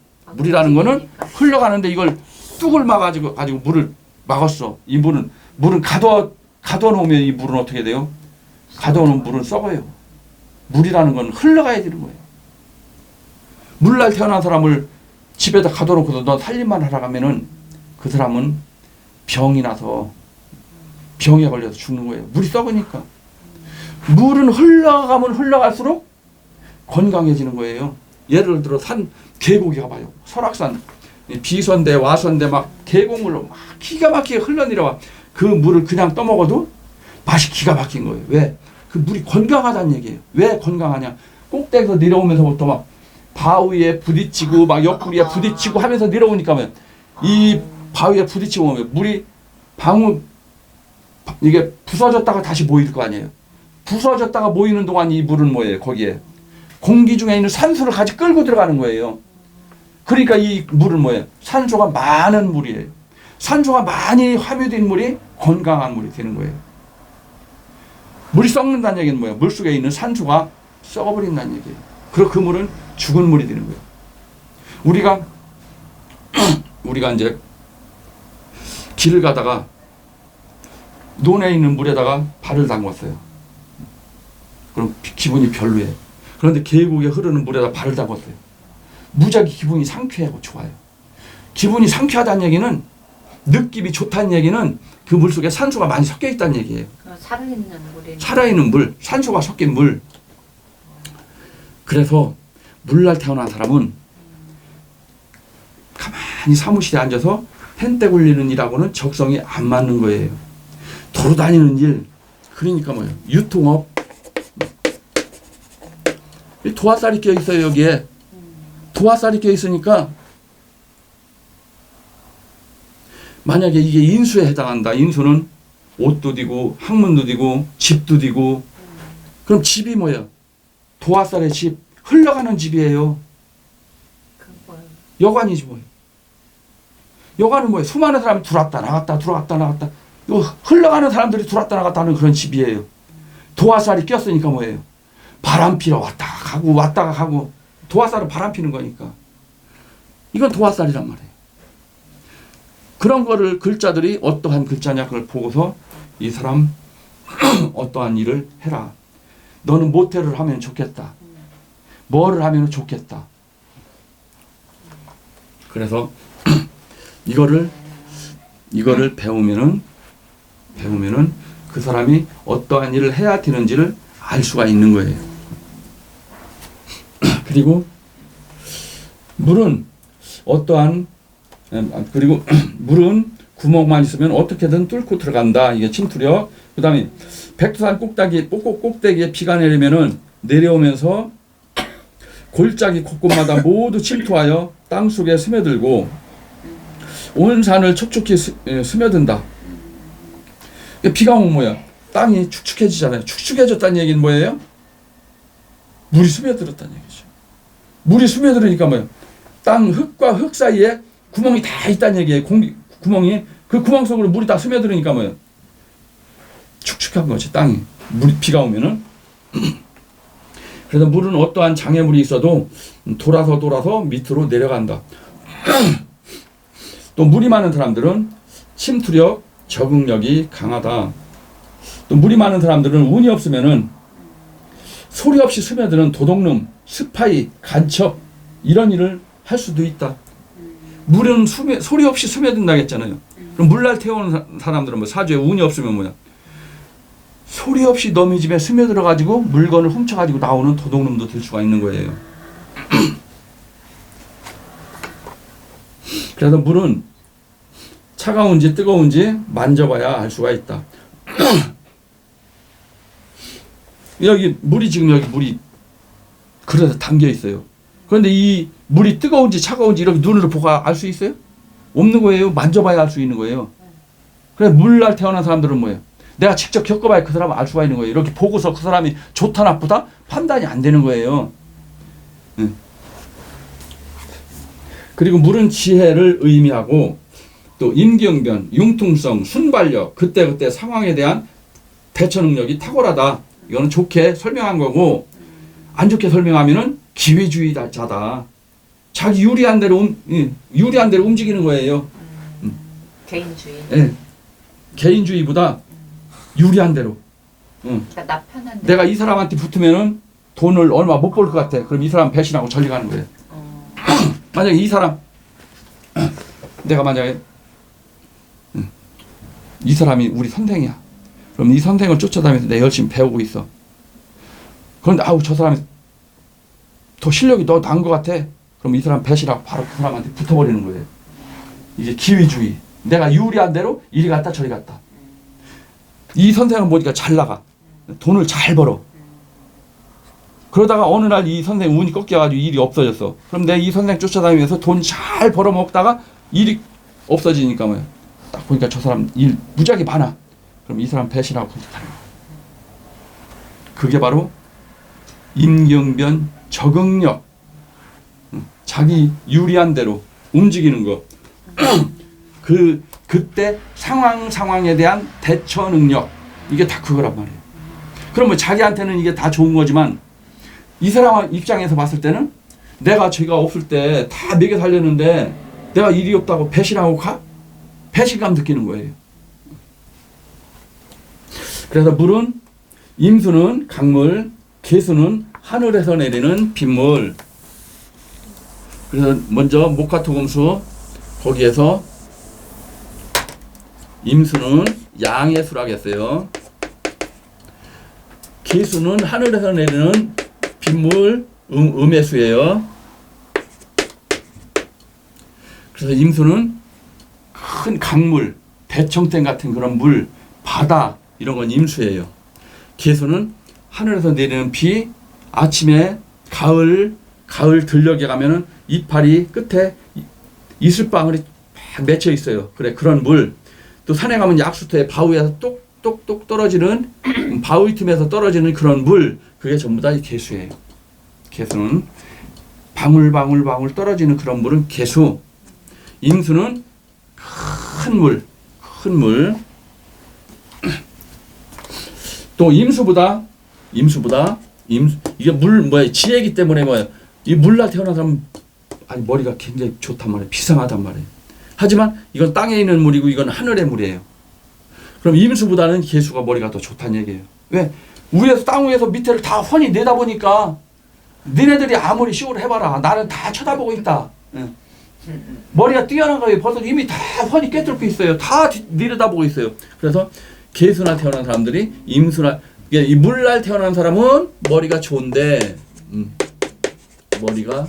흘러가는데 이걸 뚝을 막아가지고 물을 막았어. 이 물은 가둬놓으면 이 물은 어떻게 돼요? 가둬놓은 물은 썩어요. 물이라는 건 흘러가야 되는 거예요. 물날 태어난 사람을 집에다 가둬놓고서 너 살림만 하라 하면은 그 사람은 병이 나서 병에 걸려서 죽는 거예요. 물이 썩으니까. 물은 흘러가면 흘러갈수록 건강해지는 거예요. 예를 들어 계곡이 가봐요. 설악산, 비선대, 와선대 막 계곡물로 막 기가 막히게 흘러내려와. 그 물을 그냥 떠먹어도 맛이 기가 막힌 거예요. 왜? 그 물이 건강하다는 얘기예요. 왜 건강하냐? 꼭대기에서 내려오면서부터 막 바위에 부딪히고 막 옆구리에 부딪히고 하면서 내려오니까 이 바위에 부딪히고 오면 물이 이게 부서졌다가 다시 모일 거 아니에요. 부서졌다가 모이는 동안 이 물은 뭐예요? 거기에 공기 중에 있는 산소를 같이 끌고 들어가는 거예요. 그러니까 이 물은 뭐예요? 산소가 많은 물이에요. 산소가 많이 함유된 물이 건강한 물이 되는 거예요. 물이 썩는다는 얘기는 뭐예요? 물속에 있는 산소가 썩어버린다는 얘기예요. 그리고 그 물은 죽은 물이 되는 거예요. 우리가 이제 길을 가다가 논에 있는 물에다가 발을 담궜어요. 그럼 기분이 별로예요. 그런데 계곡에 흐르는 물에다 발을 담궜어요. 무지하게 기분이 상쾌하고 좋아요. 기분이 상쾌하다는 얘기는, 느낌이 좋다는 얘기는 그 물 속에 산소가 많이 섞여 있다는 얘기예요. 살아있는 물이. 살아있는 물, 산소가 섞인 물. 그래서 물날 태어난 사람은 가만히 사무실에 앉아서 펜대 굴리는 일하고는 적성이 안 맞는 거예요. 도로 다니는 일, 그러니까 뭐예요? 유통업. 도화살이 껴 있어요, 여기에. 도화살이 껴 있으니까 만약에 이게 인수에 해당한다. 인수는 옷도 디고 학문도 디고 집도 디고. 그럼 집이 뭐예요? 도화살의 집, 흘러가는 집이에요. 그거요. 여관이지 뭐예요. 여관은 뭐예요? 수많은 사람이 들어왔다 나갔다 들어왔다 나갔다. 이거 흘러가는 사람들이 들어왔다 나갔다 하는 그런 집이에요. 도화살이 꼈으니까 뭐예요? 바람 피러 왔다가 가고. 도화살은 바람 피는 거니까. 이건 도화살이란 말이에요. 그런 거를 글자들이 어떠한 글자냐 그걸 보고서 이 사람 어떠한 일을 해라. 너는 모태를 하면 좋겠다. 뭐를 하면 좋겠다. 그래서 이거를 배우면은 그 사람이 어떠한 일을 해야 되는지를 알 수가 있는 거예요. 그리고 물은 물은 구멍만 있으면 어떻게든 뚫고 들어간다. 이게 침투력. 그 다음에 백두산 꼭대기에 비가 내려오면서 골짜기 곳곳마다 모두 침투하여 땅속에 스며들고 온 산을 촉촉히 스며든다. 비가 오면 뭐야? 땅이 축축해지잖아요. 축축해졌다는 얘기는 뭐예요? 물이 스며들었다는 얘기죠. 물이 스며들으니까 뭐예요? 땅 흙과 흙 사이에 구멍이 다 있다는 얘기예요. 구멍이 그 구멍 속으로 물이 다 스며들으니까 뭐예요? 축축한 거지 땅이. 비가 오면은. 그래서 물은 어떠한 장애물이 있어도 돌아서 밑으로 내려간다. 또 물이 많은 사람들은 침투력, 적응력이 강하다. 또 물이 많은 사람들은 운이 없으면은 소리 없이 스며드는 도둑놈, 스파이, 간첩 이런 일을 할 수도 있다. 물은 소리 없이 스며든다고 했잖아요. 그럼 물날 태우는 사람들은 뭐 사주에 운이 없으면 뭐야? 소리 없이 너미 집에 스며들어가지고 물건을 훔쳐가지고 나오는 도둑놈도 될 수가 있는 거예요. 그래서 물은 차가운지 뜨거운지 만져봐야 알 수가 있다. 여기 물이 그래서 담겨 있어요. 그런데 이 물이 뜨거운지 차가운지 이렇게 눈으로 보고 알 수 있어요? 없는 거예요. 만져봐야 알 수 있는 거예요. 그래서 물날 태어난 사람들은 뭐예요? 내가 직접 겪어봐야 그 사람을 알 수가 있는 거예요. 이렇게 보고서 그 사람이 좋다 나쁘다 판단이 안 되는 거예요. 그리고 물은 지혜를 의미하고 또 임기응변, 융통성, 순발력, 그때그때 상황에 대한 대처 능력이 탁월하다. 이거는 좋게 설명한 거고 안 좋게 설명하면은 기회주의자다. 자기 유리한 대로 움직이는 거예요. 개인주의. 네. 개인주의보다 유리한 대로. 그러니까 나 편한 대로. 내가 이 사람한테 붙으면은 돈을 얼마 못 벌 것 같아. 그럼 이 사람 배신하고 전리 가는 거예요. 만약에 이 사람 내가 만약에 이 사람이 우리 선생이야. 그럼 이 선생을 쫓아다니면서 내가 열심히 배우고 있어. 그런데 저 사람이 더 실력이 더 나은 것 같아. 그럼 이 사람 배신하고 바로 그 사람한테 붙어버리는 거예요. 이게 기회주의. 내가 유리한 대로 이리 갔다 저리 갔다. 이 선생은 보니까 잘 나가. 돈을 잘 벌어. 그러다가 어느 날 이 선생 운이 꺾여가지고 일이 없어졌어. 그럼 내 이 선생 쫓아다니면서 돈 잘 벌어먹다가 일이 없어지니까 뭐야. 딱 보니까 저 사람 일 무지하게 많아. 그럼 이 사람 배신하고 그렇게 가는 거야. 그게 바로 임경변 적응력. 자기 유리한 대로 움직이는 거. 그때 상황에 대한 대처 능력. 이게 다 그거란 말이에요. 그러면 자기한테는 이게 다 좋은 거지만 이 사람 입장에서 봤을 때는 내가 죄가 없을 때 다 먹여 살렸는데 내가 일이 없다고 배신하고 가? 배신감 느끼는 거예요. 그래서 물은 임수는 강물, 계수는 하늘에서 내리는 빗물. 그래서 먼저 목화토금수 거기에서 임수는 양의 수라겠어요. 계수는 하늘에서 내리는 빗물, 음의 수예요. 그래서 임수는 큰 강물, 대청댐 같은 그런 물, 바다 이런 건 임수예요. 개수는 하늘에서 내리는 비, 아침에 가을 들녘에 가면은 이파리 끝에 이슬방울이 막 맺혀 있어요. 그래, 그런 물. 또 산에 가면 약수터에 바위에서 똑똑똑 떨어지는 바위 틈에서 떨어지는 그런 물, 그게 전부 다 개수예요. 개수는 방울 떨어지는 그런 물은 개수. 임수는 큰 물. 또 임수보다 이게 물 뭐야, 지혜이기 때문에 뭐야, 이 물날 태어난 사람 아니 머리가 굉장히 좋단 말이에요. 비상하단 말이에요. 하지만 이건 땅에 있는 물이고 이건 하늘의 물이에요. 그럼 임수보다는 개수가 머리가 더 좋다는 얘기예요. 왜? 위에서 땅 위에서 밑에를 다 훤히 내다보니까 너네들이 아무리 쇼를 해봐라, 나는 다 쳐다보고 있다. 응. 머리가 뛰어난 거예요. 벌써 이미 다 훤히 꿰뚫고 있어요. 다 내려다보고 있어요. 그래서 개수나 태어난 사람들이 임수나, 이 물날 태어난 사람은 머리가 좋은데 머리가,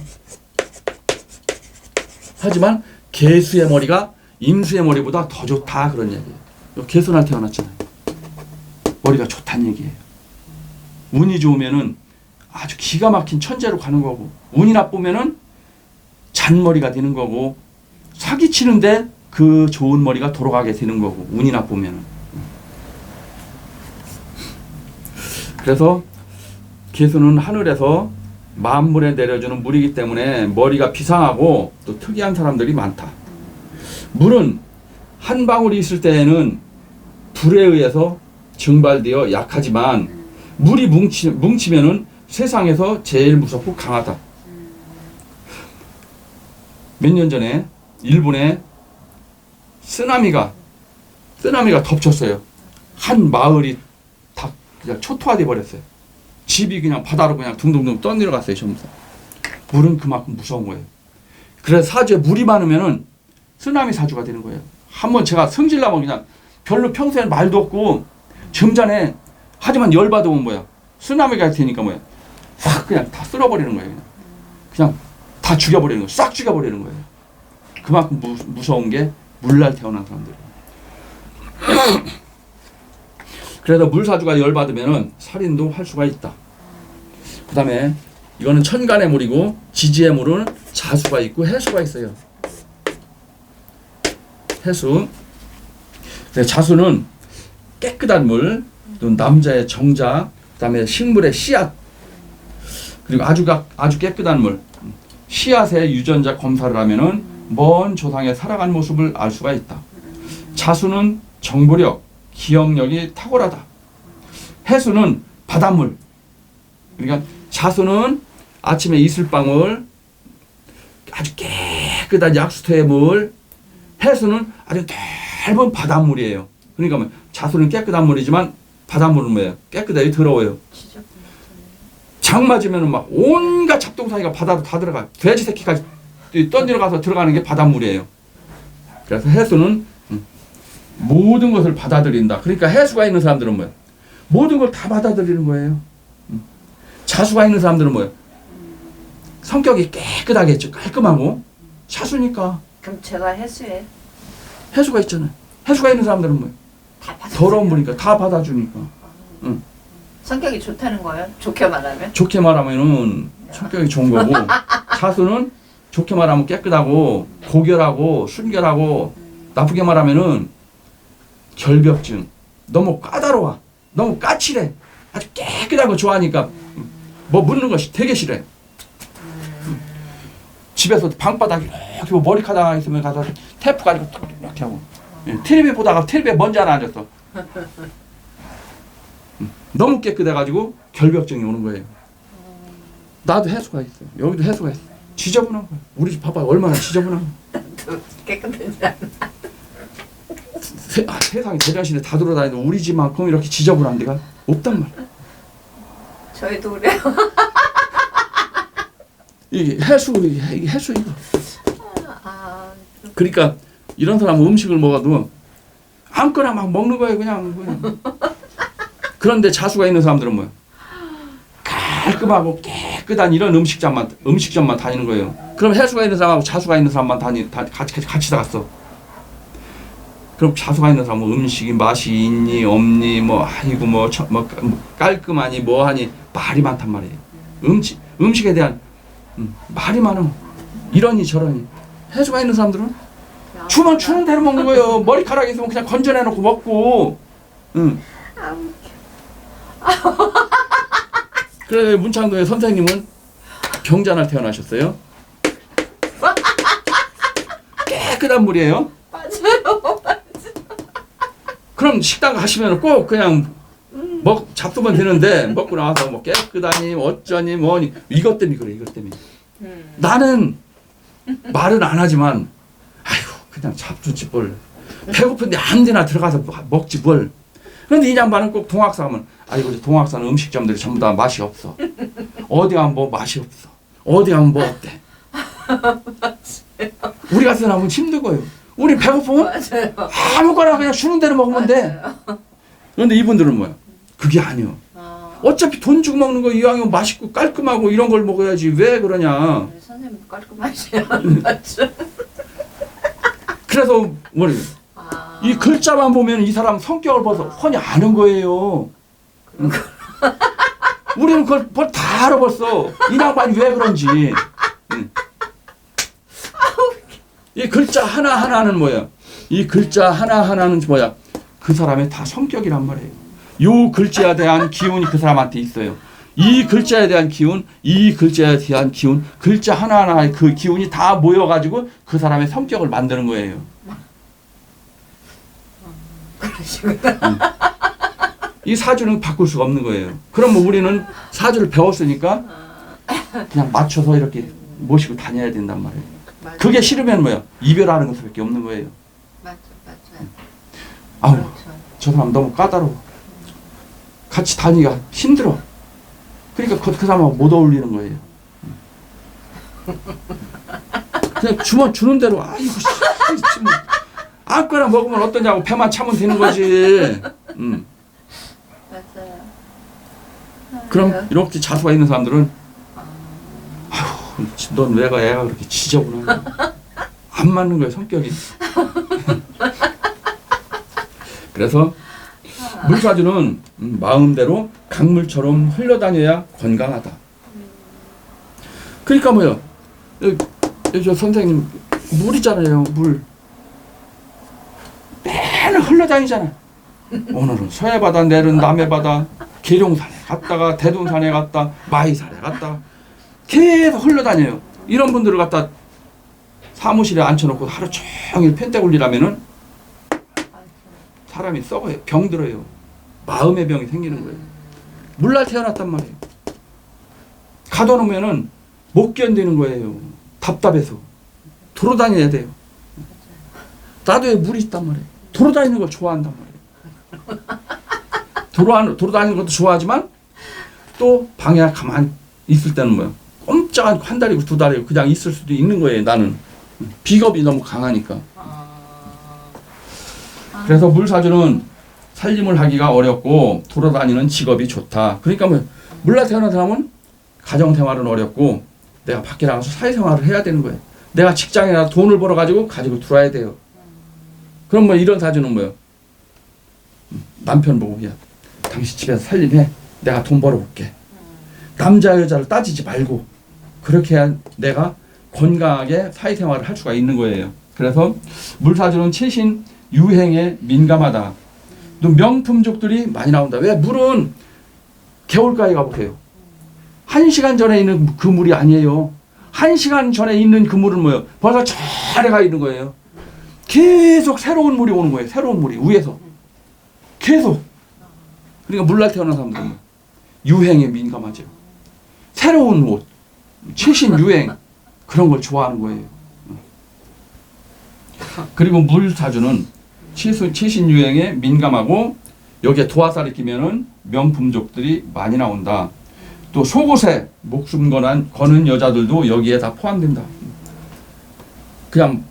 하지만 개수의 머리가 임수의 머리보다 더 좋다, 그런 얘기예요. 개수날 태어났잖아요. 머리가 좋다는 얘기예요. 운이 좋으면은 아주 기가 막힌 천재로 가는 거고, 운이 나쁘면은 잔머리가 되는 거고, 사기치는데 그 좋은 머리가 돌아가게 되는 거고, 운이 나쁘면은. 그래서 개수는 하늘에서 만물에 내려주는 물이기 때문에 머리가 비상하고 또 특이한 사람들이 많다. 물은 한 방울이 있을 때에는 불에 의해서 증발되어 약하지만 물이 뭉치면은 세상에서 제일 무섭고 강하다. 몇 년 전에 일본에 쓰나미가 덮쳤어요. 한 마을이 다 그냥 초토화돼 버렸어요. 집이 그냥 바다로 그냥 둥둥둥 떠내려갔어요. 전부 다. 물은 그만큼 무서운 거예요. 그래서 사주에 물이 많으면은 쓰나미 사주가 되는 거예요. 한번 제가 성질나면 그냥 별로 평소에 말도 없고 점잖에, 하지만 열받으면 뭐야, 쓰나미가 되니까 뭐야, 확 그냥 다 쓸어버리는 거예요. 그냥 다 죽여버리는 거예요. 싹 죽여버리는 거예요. 그만큼 무서운 게 물날 태어난 사람들이에요. 그래서 물사주가 열받으면은 살인도 할 수가 있다. 그 다음에 이거는 천간의 물이고, 지지의 물은 자수가 있고 해수가 있어요. 해수. 자수는 깨끗한 물, 또 남자의 정자, 그 다음에 식물의 씨앗, 그리고 아주 깨끗한 물. 씨앗의 유전자 검사를 하면은 먼 조상의 살아간 모습을 알 수가 있다. 자수는 정보력, 기억력이 탁월하다. 해수는 바닷물. 그러니까 자수는 아침에 이슬방울, 아주 깨끗한 약수터의 물. 해수는 아주 넓은 바닷물이에요. 그러니까 뭐 자수는 깨끗한 물이지만 바닷물은 뭐예요? 깨끗하게 더러워요. 장 맞으면 막 온갖 잡동사니가 바다로 다 들어가요. 돼지 새끼까지 떠내려가서 들어가는 게 바닷물이에요. 그래서 해수는 모든 것을 받아들인다. 그러니까 해수가 있는 사람들은 뭐예요? 모든 걸 다 받아들이는 거예요. 자수가 있는 사람들은 뭐예요? 성격이 깨끗하겠죠. 깔끔하고. 자수니까. 그럼 제가 해수에 해수가 있잖아요. 해수가 있는 사람들은 뭐예요? 다 더러운 물이니까 다 받아주니까. 성격이 좋다는 거예요? 좋게 말하면? 좋게 말하면은 성격이 좋은 거고, 자수는 좋게 말하면 깨끗하고 고결하고 순결하고, 나쁘게 말하면은 결벽증, 너무 까다로워, 너무 까칠해, 아주 깨끗한 거 좋아하니까 뭐 묻는 것이 되게 싫어해. 집에서 방바닥 이렇게 뭐 머리카락 있으면 가서 테이프 가지고 이렇게 하고, 텔레비 보다가 텔레비에 먼지 하나 앉았어. 너무 깨끗해가지고 결벽증이 오는 거예요. 나도 해수가 있어. 여기도 해수가 있어. 지저분한 거야. 우리 집 봐봐, 얼마나 지저분한 거야. 깨끗하지 않아. 세상에 제자신에 다 돌아다니는데 우리 집만큼 이렇게 지저분한 데가 없단 말이야. 저희도 그래요. 이게 해수 이거. 그러니까 이런 사람은 음식을 먹어도 아무거나 막 먹는 거예요, 그냥. 그런데 자수가 있는 사람들은 뭐야? 깔끔하고 깨끗한 이런 음식점만 다니는 거예요. 그럼 해수가 있는 사람하고 자수가 있는 사람만 같이 나갔어. 그럼 자수가 있는 사람은 음식이 맛이 있니 없니 뭐 아이고 뭐 깔끔하니 뭐하니 말이 많단 말이에요. 음식에 대한 말이 많아. 이러니 저러니. 해수가 있는 사람들은 주면 주는 대로 먹는 거예요. 머리카락 있으면 그냥 건져내놓고 먹고. 그래 문창동의 선생님은 병자날 태어나셨어요. 깨끗한 물이에요. 맞아요. 그럼 식당 가시면 꼭 그냥 잡수면 되는데 먹고 나와서 뭐 깨끗하니 어쩌니 뭐니 이것 때문에 그래 이것 때문에. 나는 말은 안 하지만 아이고 그냥 잡수지 뭘. 배고픈데 아무데나 들어가서 먹지 뭘. 그런데 이 양반은 꼭 동학사 가면 아이고 동학사는 음식점들이 전부 다 맛이 없어. 어디 가면 뭐 맛이 없어. 어디 가면 뭐 없대. 우리 같은 사람은 힘들고요. 우리 배고프면 맞아요. 아무거나 그냥 주는 대로 먹으면 돼. 그런데 이분들은 뭐야? 그게 아니요. 어차피 돈 주고 먹는 거 이왕이면 맛있고 깔끔하고 이런 걸 먹어야지 왜 그러냐. 선생님 깔끔하시네요. 맞죠? 그래서 뭐래? 이 글자만 보면 이 사람 성격을 봐서 훤히 아는 거예요. 우리는 그걸 다 알아 벌써. 이 양반이 왜 그런지. 이 글자 하나하나는 뭐야? 이 글자 하나하나는 뭐야? 그 사람의 다 성격이란 말이에요. 요 글자에 대한 기운이 그 사람한테 있어요. 이 글자에 대한 기운, 이 글자에 대한 기운, 글자 하나하나의 그 기운이 다 모여가지고 그 사람의 성격을 만드는 거예요. 그러시구나. 이 사주는 바꿀 수가 없는 거예요. 그럼 뭐 우리는 사주를 배웠으니까 그냥 맞춰서 이렇게 모시고 다녀야 된단 말이에요. 맞아요. 그게 싫으면 뭐야? 이별하는 것밖에 없는 거예요. 맞아요. 아우, 그렇죠. 저 사람 너무 까다로워. 같이 다니기가 힘들어. 그러니까 그 사람하고 못 어울리는 거예요. 그냥 주는 대로 아이고 씨, 뭐. 아무거나 먹으면 어떠냐고 배만 차면 되는 거지. 맞아요. 그럼 이렇게 자수가 있는 사람들은 아휴 넌 왜가 애가 그렇게 지저분하냐. 안 맞는 거예요 성격이. 그래서 물사주는 마음대로 강물처럼 흘러다녀야 건강하다. 그러니까 뭐요? 저 선생님 물이잖아요 물. 맨날 흘러다니잖아. 오늘은 서해바다 내일은 남해바다 계룡산에 갔다가 대둔산에 갔다 마이산에 갔다 계속 흘러다녀요. 이런 분들을 갖다 사무실에 앉혀놓고 하루 종일 펜대 굴리라면은 사람이 썩어요. 병들어요. 마음의 병이 생기는 거예요. 물날 태어났단 말이에요. 가둬놓으면은 못 견디는 거예요. 답답해서 돌아다녀야 돼요. 나도 왜 물이 있단 말이에요. 돌아다니는 걸 좋아한단 말이에요. 돌아다니는 것도 좋아하지만 또 방에 가만히 있을 때는 뭐야? 꼼짝 않고 한 달이고 두 달이고 그냥 있을 수도 있는 거예요. 나는 비겁이 너무 강하니까. 그래서 물사주는 살림을 하기가 어렵고 돌아다니는 직업이 좋다. 그러니까 뭐 물날 태어난 사람은 가정생활은 어렵고 내가 밖에 나가서 사회생활을 해야 되는 거예요. 내가 직장에나 돈을 벌어가지고 가지고 들어와야 돼요. 그럼 뭐 이런 사주는 뭐예요? 남편 보고 야 당신 집에서 살림해. 내가 돈 벌어볼게. 남자 여자를 따지지 말고 그렇게 해야 내가 건강하게 사회생활을 할 수가 있는 거예요. 그래서 물사주는 최신 유행에 민감하다. 또 명품족들이 많이 나온다. 왜? 물은 개울가에 가보세요. 1시간 전에 있는 그 물이 아니에요. 1시간 전에 있는 그 물은 뭐예요? 벌써 저래 가 있는 거예요. 계속 새로운 물이 오는 거예요. 새로운 물이 위에서. 계속. 그러니까 물날 태어난 사람들은 유행에 민감하죠. 새로운 옷, 최신 유행 그런 걸 좋아하는 거예요. 그리고 물사주는 최신 유행에 민감하고 여기에 도화살이 끼면은 명품족들이 많이 나온다. 또 속옷에 목숨 거는 여자들도 여기에 다 포함된다. 그냥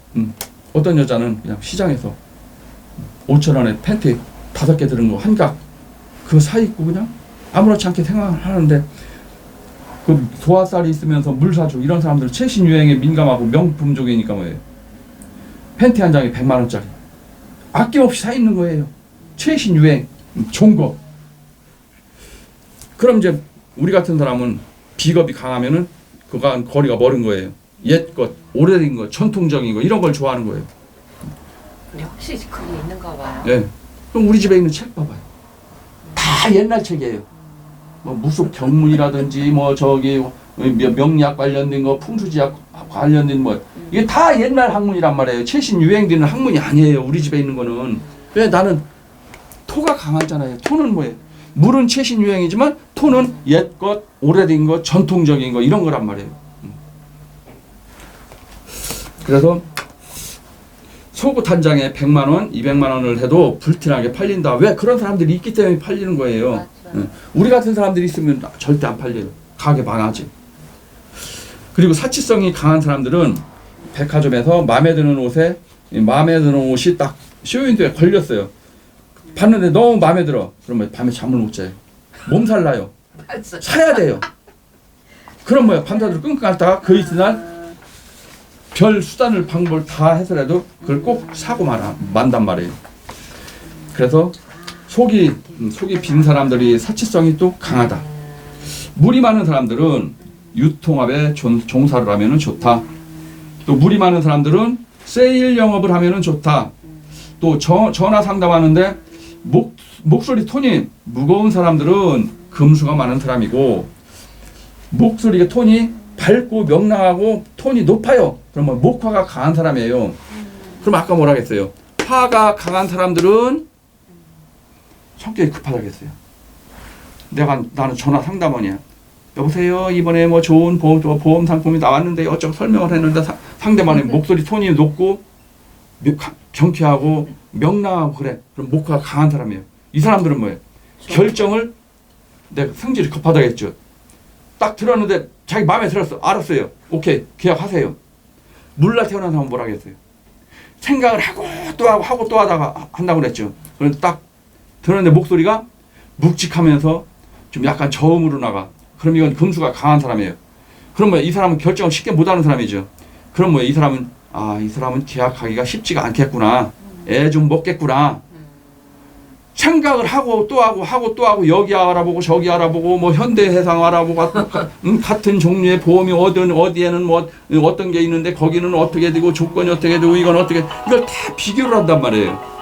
어떤 여자는 그냥 시장에서 5,000원에 팬티 5개 들은 거 한각 그거 사 입고 그냥 아무렇지 않게 생활하는데 그 도화살이 있으면서 물사주 이런 사람들 최신 유행에 민감하고 명품족이니까 뭐예요? 팬티 한 장에 100만 원짜리. 아낌없이 사 있는 거예요. 최신 유행, 좋은 거. 그럼 이제 우리 같은 사람은 비겁이 강하면은 그가 거리가 멀은 거예요. 옛 것, 오래된 것, 전통적인 거 이런 걸 좋아하는 거예요. 근데 확실히 그게 있는가 봐요. 예. 그럼 우리 집에 있는 책 봐봐요. 다 옛날 책이에요. 뭐 무속 경문이라든지 뭐 저기 명리학 관련된 거, 풍수지학 관련된 뭐 이게 다 옛날 학문이란 말이에요. 최신 유행되는 학문이 아니에요. 우리 집에 있는 거는. 왜 나는 토가 강하잖아요. 토는 뭐예요? 물은 최신 유행이지만 토는 옛 것, 오래된 것, 전통적인 거 이런 거란 말이에요. 그래서 속옷 한 장에 100만 원, 200만 원을 해도 불티나게 팔린다. 왜? 그런 사람들이 있기 때문에 팔리는 거예요. 우리 같은 사람들이 있으면 절대 안 팔려요. 가게 망하지. 그리고 사치성이 강한 사람들은 백화점에서 마음에 드는 옷이 딱 쇼윈도에 걸렸어요. 봤는데 너무 마음에 들어. 그러면 밤에 잠을 못 자요. 몸살 나요. 사야 돼요. 그럼 뭐야? 밤새도록 끙끙 앓다가 그 이튿날 별 수단을 방법을 다 해서라도 그걸 꼭 사고 만단 말이에요. 그래서 속이 빈 사람들이 사치성이 또 강하다. 물이 많은 사람들은 유통업에 종사를 하면은 좋다. 또 물이 많은 사람들은 세일 영업을 하면은 좋다. 또 전화 상담하는데 목소리 톤이 무거운 사람들은 금수가 많은 사람이고, 목소리가 톤이 밝고 명랑하고 톤이 높아요. 그러면 목화가 강한 사람이에요. 그럼 아까 뭐라 했어요? 화가 강한 사람들은 성격이 급하다겠어요. 나는 전화 상담원이야. 여보세요. 이번에 뭐 좋은 보험 상품이 나왔는데 어쩌고 설명을 했는데 상대방의 목소리 톤이 높고 경쾌하고 명랑하고 그래. 그럼 목화가 강한 사람이에요. 이 사람들은 뭐예요? 결정을 내가 성질이 급하다겠죠. 딱 들었는데 자기 마음에 들었어. 알았어요. 오케이. 계약하세요. 물날 태어난 사람은 뭐라 하겠어요? 생각을 하고 또 하다가 한다고 그랬죠. 그런데 딱 들었는데 목소리가 묵직하면서 좀 약간 저음으로 나가. 그럼 이건 금수가 강한 사람이에요. 그럼 뭐야? 이 사람은 결정을 쉽게 못하는 사람이죠. 그럼 뭐야? 이 사람은 계약하기가 쉽지가 않겠구나. 애 좀 먹겠구나. 생각을 하고 또 하고 여기 알아보고 저기 알아보고 뭐 현대해상 알아보고 같은 종류의 보험이 어디에는 뭐 어떤 게 있는데 거기는 어떻게 되고 조건이 어떻게 되고 이건 어떻게 이걸 다 비교를 한단 말이에요.